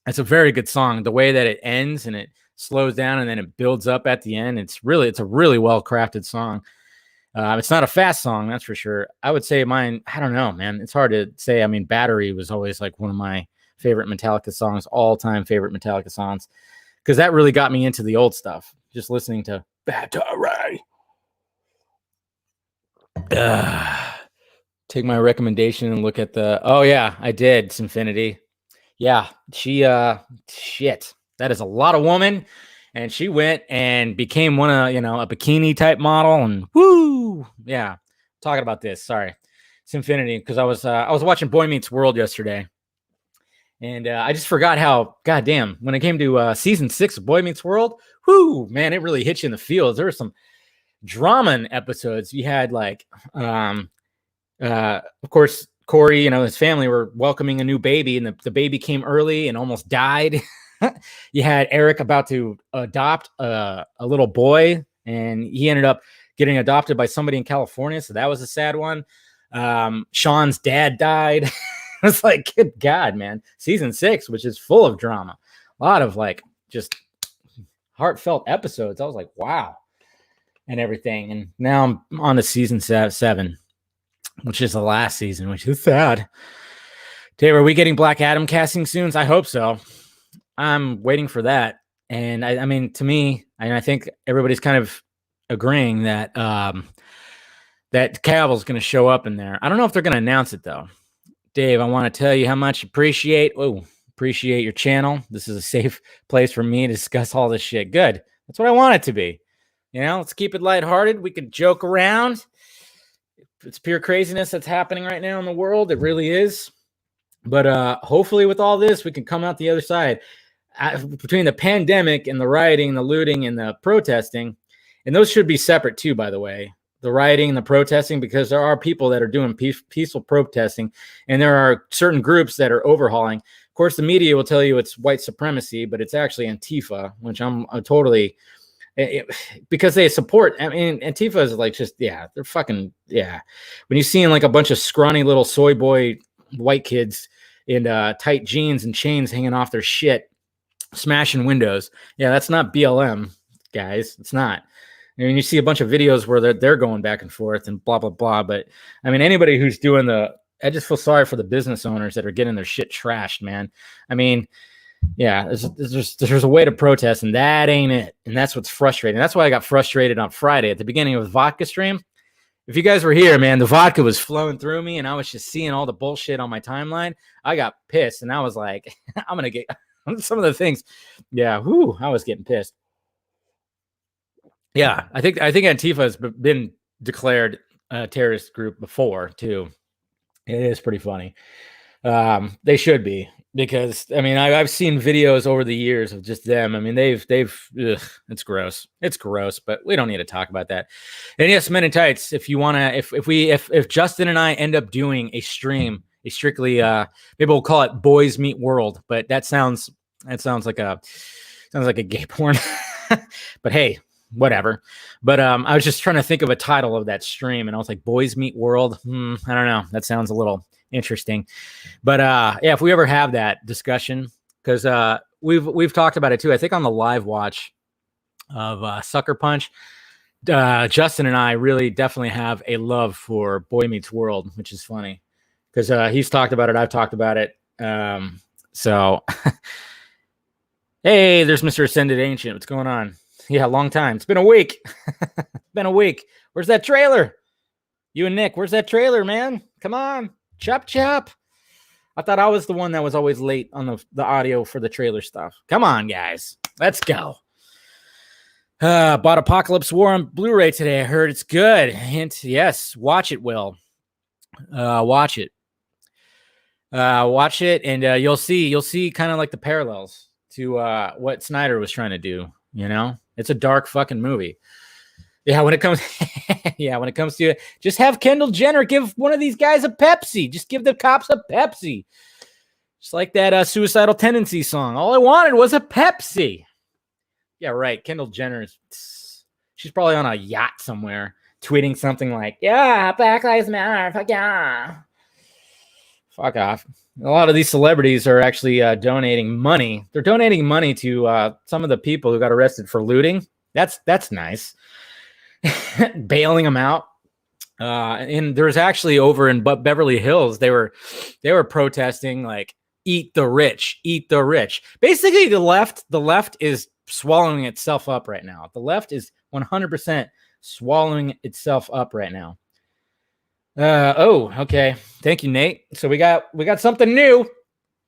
That's a very good song. The way that it ends and it slows down and then it builds up at the end. It's a really well-crafted song. It's not a fast song, that's for sure. I would say mine, I don't know, man. It's hard to say. I mean, Battery was always like one of my favorite Metallica songs, all-time favorite Metallica songs, because that really got me into the old stuff, just listening to Battery. Take my recommendation and look at oh yeah, I did, Sinfinity. Yeah, she, shit, that is a lot of woman. And she went and became one of, a bikini type model, and woo, yeah. Talking about this, sorry, Sinfinity, because I was watching Boy Meets World yesterday, and I just forgot how, goddamn, when it came to season 6 of Boy Meets World, whoo, man, it really hit you in the feels. There were some drama in episodes. You had like, of course, Corey, his family were welcoming a new baby, and the baby came early and almost died. You had Eric about to adopt a little boy, and he ended up getting adopted by somebody in California. So that was a sad one. Sean's dad died. I was like, good God, man. Season 6, which is full of drama. A lot of like just heartfelt episodes. I was like, wow. And everything. And now I'm on to season 7, which is the last season, which is sad. Dave, are we getting Black Adam casting soon? I hope so. I'm waiting for that. And I mean, to me, I think everybody's kind of agreeing that that Cavill's going to show up in there. I don't know if they're going to announce it, though. Dave, I want to tell you how much appreciate your channel. This is a safe place for me to discuss all this shit. Good. That's what I want it to be. Let's keep it lighthearted. We could joke around. It's pure craziness that's happening right now in the world. It really is. But hopefully with all this, we can come out the other side. Between the pandemic and the rioting, the looting, and the protesting, and those should be separate too, by the way, the rioting and the protesting, because there are people that are doing peaceful protesting, and there are certain groups that are overhauling. Of course, the media will tell you it's white supremacy, but it's actually Antifa, which I'm totally, because they support. I mean, Antifa is like just, yeah, they're fucking, yeah. When you're seeing like a bunch of scrawny little soy boy white kids in tight jeans and chains hanging off their shit, smashing windows. Yeah, that's not BLM, guys. It's not. I mean, you see a bunch of videos where they're going back and forth and blah, blah, blah. But I mean, anybody who's doing I just feel sorry for the business owners that are getting their shit trashed, man. I mean, yeah, there's a way to protest, and that ain't it. And that's what's frustrating. That's why I got frustrated on Friday at the beginning of the vodka stream. If you guys were here, man, the vodka was flowing through me, and I was just seeing all the bullshit on my timeline. I got pissed, and I was like, I'm going to get some of the things. Yeah, I was getting pissed. Yeah, I think Antifa has been declared a terrorist group before, too. It is pretty funny. They should be, because I mean, I've seen videos over the years of just them. I mean, it's gross. It's gross, but we don't need to talk about that. And yes, Men in Tights, if you want to, if Justin and I end up doing a stream, a strictly, maybe we'll call it Boys Meet World, but that sounds like a gay porn, but hey, whatever. But I was just trying to think of a title of that stream, and I was like, Boys Meet World. I don't know. That sounds a little interesting. But yeah, if we ever have that discussion, because we've talked about it too. I think on the live watch of Sucker Punch, Justin and I really definitely have a love for Boy Meets World, which is funny because he's talked about it. I've talked about it. So hey, there's Mr. Ascended Ancient. What's going on? Yeah, long time. It's been a week. Where's that trailer? You and Nick, where's that trailer, man? Come on. Chop. I thought I was the one that was always late on the audio for the trailer stuff. Come on, guys. Let's go. Bought Apocalypse War on Blu-ray today. I heard it's good. Hint, yes. Watch it, Will. Watch it. And you'll see kind of like the parallels to what Snyder was trying to do. You know, it's a dark fucking movie. Yeah, when it comes to it, just have Kendall Jenner give one of these guys a Pepsi. Just give the cops a Pepsi. Just like that Suicidal Tendencies song. All I wanted was a Pepsi. Yeah, right. Kendall Jenner, she's probably on a yacht somewhere tweeting something like, yeah, Black Lives Matter. Fuck yeah. Fuck off. A lot of these celebrities are actually donating money. They're donating money to some of the people who got arrested for looting. That's nice. Bailing them out. And there's actually over in Beverly Hills, they were protesting like eat the rich. Basically, the left is swallowing itself up right now. The left is 100% swallowing itself up right now. Okay. Thank you, Nate. So we got something new.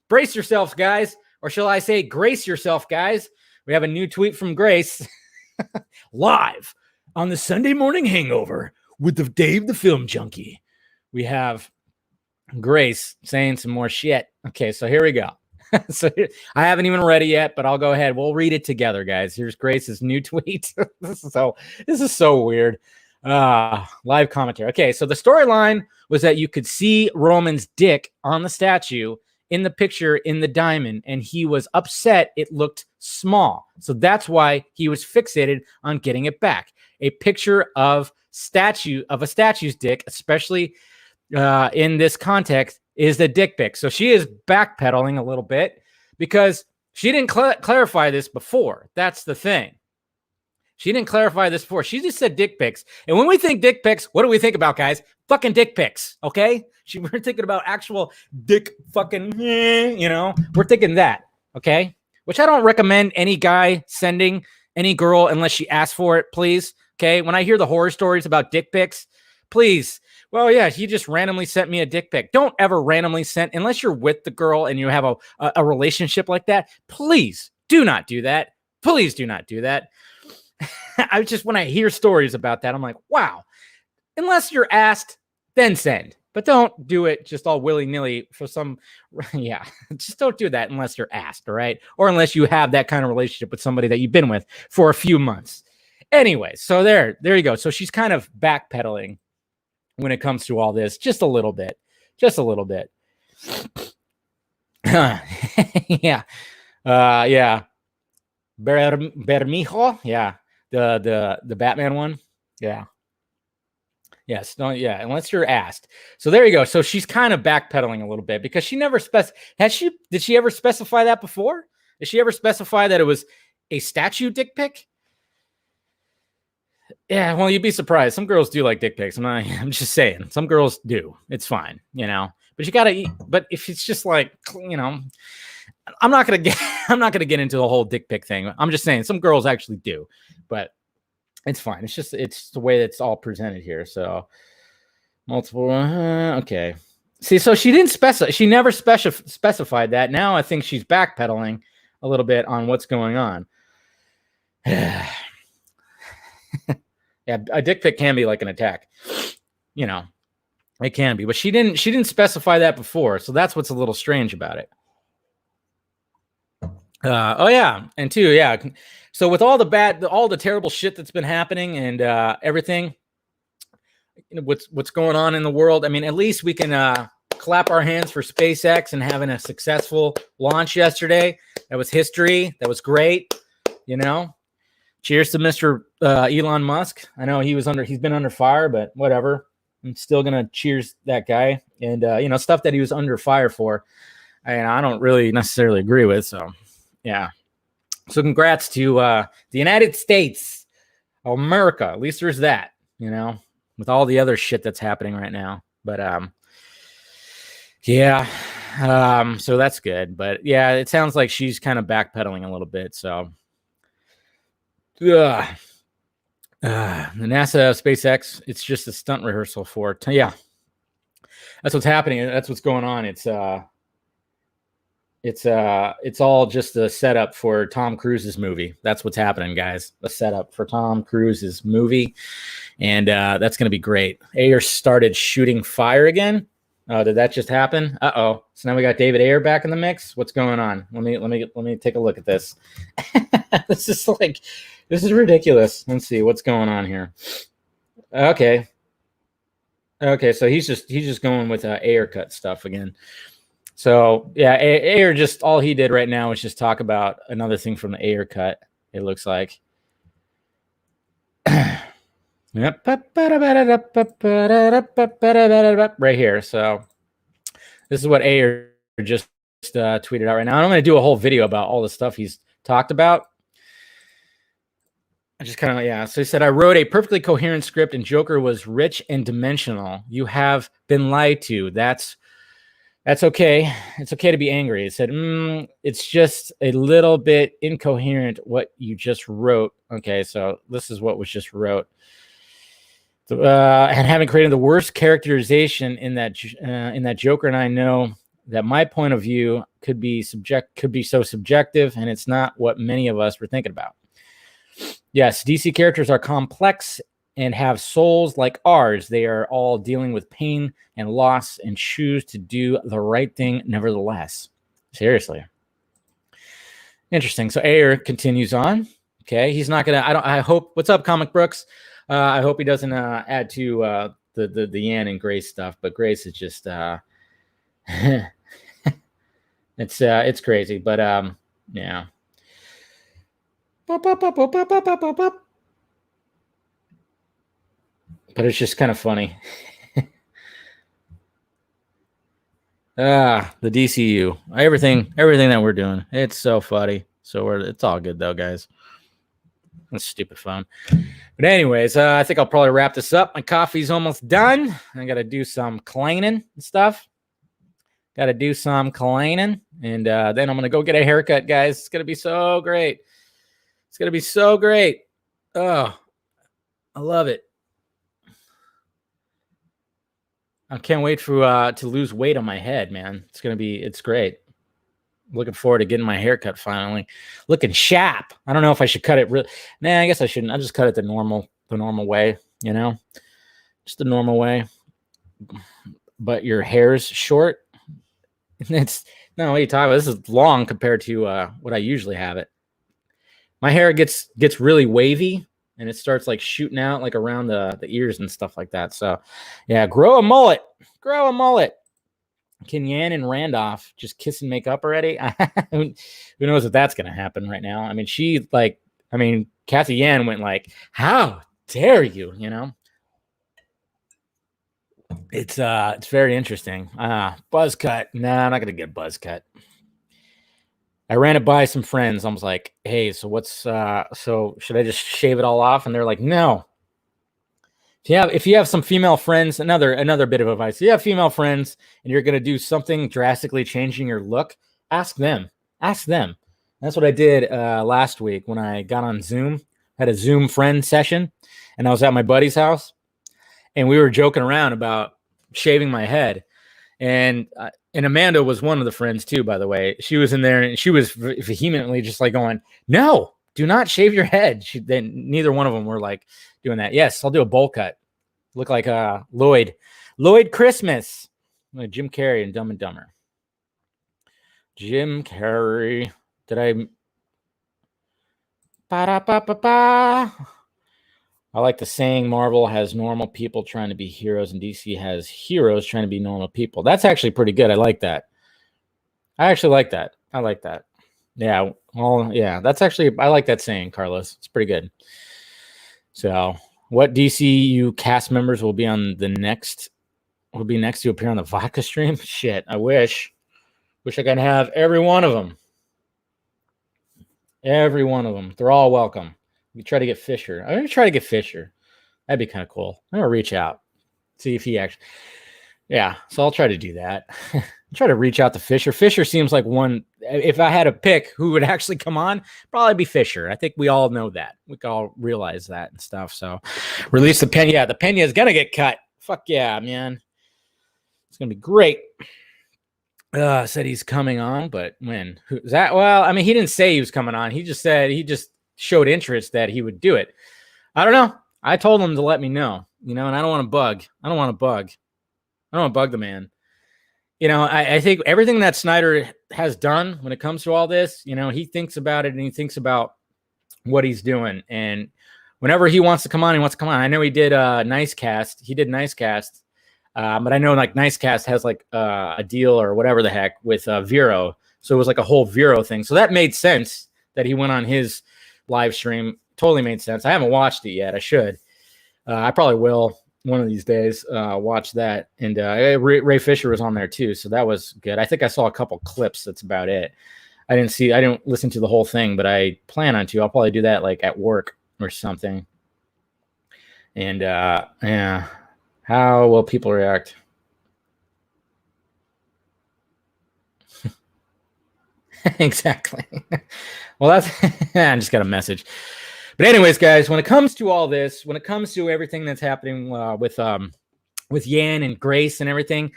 Brace yourselves, guys. Or shall I say grace yourself, guys. We have a new tweet from Grace. Live on the Sunday morning hangover with Dave the Film Junkie. We have Grace saying some more shit. Okay, so here we go. So I haven't even read it yet, but I'll go ahead. We'll read it together, guys. Here's Grace's new tweet. This is so weird. Live commentary. Okay, so the storyline was that you could see Roman's dick on the statue in the picture in the diamond, and he was upset it looked small. So that's why he was fixated on getting it back. A picture of a statue's dick, especially in this context, is the dick pic. So she is backpedaling a little bit because she didn't clarify this before. That's the thing. She didn't clarify this before. She just said dick pics. And when we think dick pics, what do we think about, guys? Fucking dick pics, okay? We're thinking about actual dick fucking, we're thinking that, okay? Which I don't recommend any guy sending any girl unless she asks for it, please, okay? When I hear the horror stories about dick pics, please, well, yeah, he just randomly sent me a dick pic. Don't ever randomly send, unless you're with the girl and you have a relationship like that, please do not do that. Please do not do that. When I hear stories about that, I'm like, wow, unless you're asked, then send. But don't do it just all willy-nilly for some, yeah, just don't do that unless you're asked, all right? Or unless you have that kind of relationship with somebody that you've been with for a few months. Anyway, so there you go. So she's kind of backpedaling when it comes to all this, just a little bit. Yeah. Yeah. Bermejo, yeah. The Batman one. Yeah. Yes, no, yeah, unless you're asked. So there you go. So she's kind of backpedaling a little bit because she never did she ever specify that before? Did she ever specify that it was a statue dick pic? Yeah, well, you'd be surprised. Some girls do like dick pics. I'm just saying. Some girls do. It's fine, you know. But you gotta eat. But if it's just like, you know, I'm not gonna get I'm not gonna get into the whole dick pic thing. I'm just saying some girls actually do, but it's fine. It's the way it's all presented here. So multiple. Okay. See, so she didn't specify. She never specified that. Now I think she's backpedaling a little bit on what's going on. Yeah, a dick pic can be like an attack. You know, it can be, but she didn't specify that before, so that's what's a little strange about it. Oh yeah, and two, yeah. So with all the terrible shit that's been happening and everything, you know, what's going on in the world, I mean, at least we can clap our hands for SpaceX and having a successful launch yesterday. That was history. That was great. You know, cheers to Mr. Elon Musk. I know he's been under fire, but whatever. I'm still gonna cheers that guy. And you know, stuff that he was under fire for, and I don't really necessarily agree with. So yeah. So congrats to the United States of America. At least there's that, you know, with all the other shit that's happening right now. But yeah. So that's good. But yeah, it sounds like she's kind of backpedaling a little bit. So the NASA SpaceX, it's just a stunt rehearsal for yeah. That's what's happening. That's what's going on. It's all just a setup for Tom Cruise's movie. That's what's happening, guys. A setup for Tom Cruise's movie, and that's going to be great. Ayer started shooting fire again. Did that just happen? Uh-oh. So now we got David Ayer back in the mix. What's going on? Let me take a look at this. This is ridiculous. Let's see what's going on here. Okay. So he's just going with Ayer cut stuff again. So yeah, Ayer just all he did right now is just talk about another thing from the Ayer cut. It looks like. Yep. Right here. So this is what Ayer just tweeted out right now. And I'm going to do a whole video about all the stuff he's talked about. I just kind of, yeah. So he said, I wrote a perfectly coherent script and Joker was rich and dimensional. You have been lied to. That's okay. It's okay to be angry. It said, it's just a little bit incoherent what you just wrote. Okay, so this is what was just wrote. And having created the worst characterization in that Joker, and I know that my point of view could be so subjective, and it's not what many of us were thinking about. Yes, DC characters are complex and have souls like ours. They are all dealing with pain and loss and choose to do the right thing nevertheless. Seriously. Interesting. So Ayer continues on. Okay. He's not going to, I hope, what's up, Comic Brooks? I hope he doesn't add to the Yan and Grace stuff, but Grace is just, it's crazy, but yeah. But it's just kind of funny. The DCU, everything that we're doing, it's so funny. So it's all good though, guys. That's stupid phone. But anyways, I think I'll probably wrap this up. My coffee's almost done. I got to do some cleaning and stuff. Got to do some cleaning, and then I'm gonna go get a haircut, guys. It's gonna be so great. It's gonna be so great. Oh, I love it. I can't wait for to lose weight on my head, man. It's great. Looking forward to getting my haircut finally. Looking sharp. I don't know if I should cut it real. Nah, I guess I shouldn't. I'll just cut it the normal way, you know? Just the normal way. But your hair's short. What are you talking about? This is long compared to what I usually have it. My hair gets really wavy. And it starts like shooting out like around the ears and stuff like that. So, yeah, grow a mullet. Can Yan and Randolph just kiss and make up already? Who knows if that's going to happen right now? I mean, Kathy Yan went like, how dare you, you know? It's very interesting. Buzz cut. Nah, I'm not gonna get a buzz cut. I ran it by some friends. I was like, hey, so so should I just shave it all off? And they're like, no. If you have some female friends, another bit of advice. If you have female friends and you're gonna do something drastically changing your look, ask them. Ask them. That's what I did last week when I got on Zoom. Had a Zoom friend session, and I was at my buddy's house, and we were joking around about shaving my head. And Amanda was one of the friends too, by the way. She was in there and she was vehemently just like going, no, do not shave your head. Neither one of them were like doing that. Yes, I'll do a bowl cut. Look like Lloyd Christmas. Like Jim Carrey and Dumb and Dumber. Jim Carrey. Did I? Ba-da-ba-ba-ba. I like the saying Marvel has normal people trying to be heroes and DC has heroes trying to be normal people. That's actually pretty good. I like that. I actually like that. I like that. Yeah. Well, yeah, that's actually, I like that saying, Carlos. It's pretty good. So what DCU cast members will be next to appear on the vodka stream? Shit, I wish I could have every one of them. Every one of them. They're all welcome. We try to get Fisher. I'm going to try to get Fisher. That'd be kind of cool. I'm going to reach out, see if he actually. Yeah, so I'll try to do that. Try to reach out to Fisher. Fisher seems like one. If I had to pick who would actually come on, probably be Fisher. I think we all know that. We can all realize that and stuff. So release the Pena. Yeah, the Pena is going to get cut. Fuck yeah, man. It's going to be great. Said he's coming on, but when? Who's that? Well, I mean, he didn't say he was coming on. He just said he just showed interest that he would do it. I don't know. I told him to let me know, and I don't want to bug. I don't want to bug the man. I think everything that Snyder has done when it comes to all this, he thinks about it and he thinks about what he's doing. And whenever he wants to come on, he wants to come on. I know he did Nicecast. He did Nicecast. But I know like Nicecast has like a deal or whatever the heck with Vero. So it was like a whole Vero thing. So that made sense that he went on his live stream. Totally made sense. I haven't watched it yet. I should. I probably will one of these days watch that. And Ray Fisher was on there too. So that was good. I think I saw a couple clips. That's about it. I didn't listen to the whole thing, but I plan on to. I'll probably do that like at work or something. And yeah. How will people react? Exactly. Well, I just got a message. But anyways, guys, when it comes to all this, when it comes to everything that's happening with Yan and Grace and everything,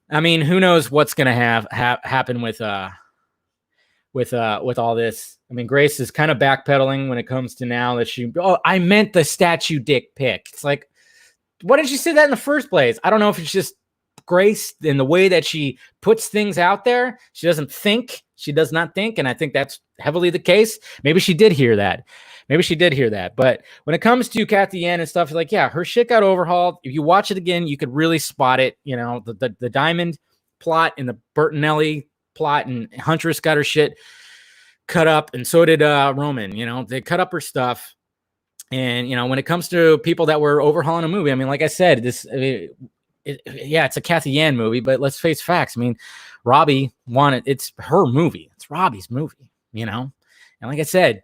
I mean, who knows what's going to happen with all this. I mean, Grace is kind of backpedaling when it comes to now that I meant the statue dick pic. It's like, why didn't you say that in the first place? I don't know if it's just Grace in the way that she puts things out there. She doesn't think. She does not think. And I think that's heavily the case. Maybe she did hear that. But when it comes to Kathy Yan and stuff, like, yeah, her shit got overhauled. If you watch it again, you could really spot it. The Diamond plot and the Bertinelli plot, and Huntress got her shit cut up. And so did Roman. They cut up her stuff. And, when it comes to people that were overhauling a movie, I mean, like I said, it's a Kathy Yan movie, but let's face facts. I mean, Robbie it's her movie. It's Robbie's movie, And like I said,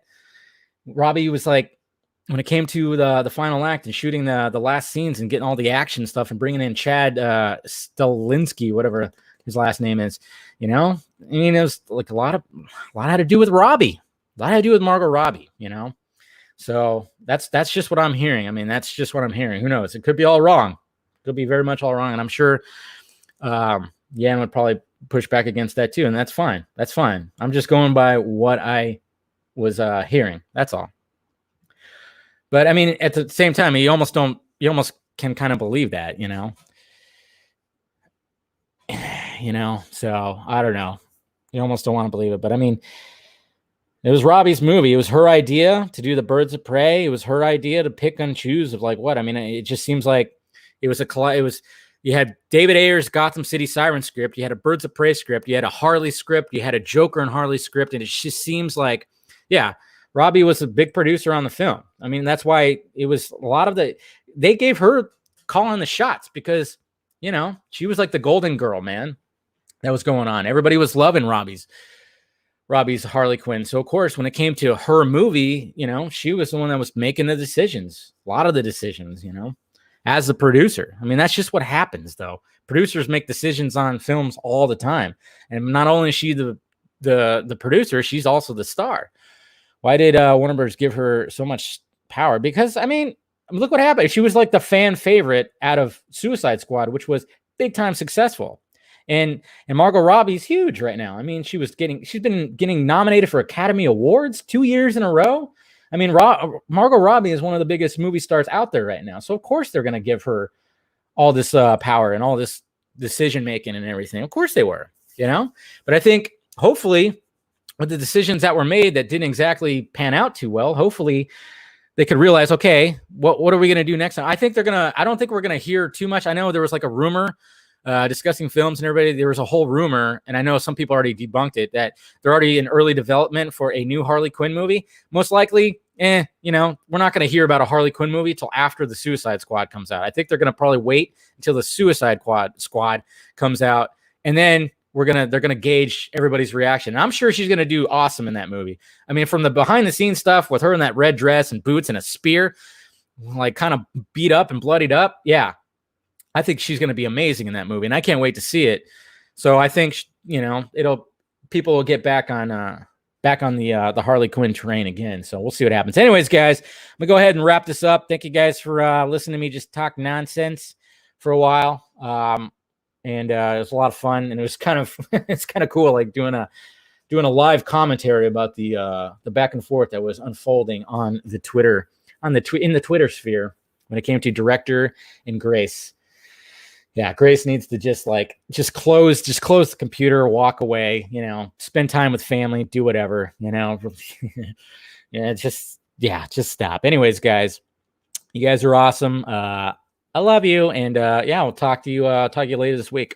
Robbie was like, when it came to the final act and shooting the last scenes and getting all the action stuff and bringing in Chad Stahelski, whatever his last name is, I mean, it was like a lot had to do with Robbie, a lot had to do with Margot Robbie, So that's just what I'm hearing. I mean, that's just what I'm hearing. Who knows? It could be all wrong. It could be very much all wrong. And I'm sure Yan would probably push back against that too. And that's fine. That's fine. I'm just going by what I was hearing. That's all. But I mean, at the same time, you almost can kind of believe that, so I don't know. You almost don't want to believe it. But I mean, it was Robbie's movie. It was her idea to do the Birds of Prey. It was her idea to pick and choose of like what. I mean, it just seems like it was you had David Ayer's Gotham City Siren script. You had a Birds of Prey script. You had a Harley script. You had a Joker and Harley script. And it just seems like, yeah, Robbie was a big producer on the film. I mean, that's why it was a lot of they gave her calling the shots because you know, she was like the golden girl, man. That was going on. Everybody was loving Robbie's Harley Quinn. So of course, when it came to her movie, you know, she was the one that was making the decisions, a lot of the decisions, you know, as the producer. I mean, that's just what happens, though. Producers make decisions on films all the time, and not only is she the producer, she's also the star. Why did Warner Bros. Give her so much power? Because I mean, look what happened. She was like the fan favorite out of Suicide Squad, which was big time successful. And Margot Robbie's huge right now. I mean, she's been getting nominated for Academy Awards 2 years in a row. I mean, Margot Robbie is one of the biggest movie stars out there right now. So of course they're going to give her all this power and all this decision making and everything. Of course they were, you know. But I think hopefully with the decisions that were made that didn't exactly pan out too well, hopefully they could realize, okay, what are we going to do next time? I don't think we're going to hear too much. I know there was like a rumor discussing films and everybody. There was a whole rumor, and I know some people already debunked it, that they're already in early development for a new Harley Quinn movie. Most likely, you know, we're not going to hear about a Harley Quinn movie till after the Suicide Squad comes out. I think they're going to probably wait until the Suicide Squad comes out, and then they're gonna gauge everybody's reaction. And I'm sure she's gonna do awesome in that movie. I mean, from the behind the scenes stuff with her in that red dress and boots and a spear, like kind of beat up and bloodied up. Yeah, I think she's gonna be amazing in that movie, and I can't wait to see it. So I think, you know, people will get back on the Harley Quinn train again. So we'll see what happens. Anyways, guys, I'm gonna go ahead and wrap this up. Thank you guys for listening to me just talk nonsense for a while. And it was a lot of fun, and it was it's kind of cool, like doing a live commentary about the back and forth that was unfolding on the Twitter, in the Twitter sphere when it came to director and Grace. Yeah, Grace needs to just close the computer, walk away, you know, spend time with family, do whatever, you know. Just stop. Anyways, guys, you guys are awesome. I love you, and we'll talk to you later this week.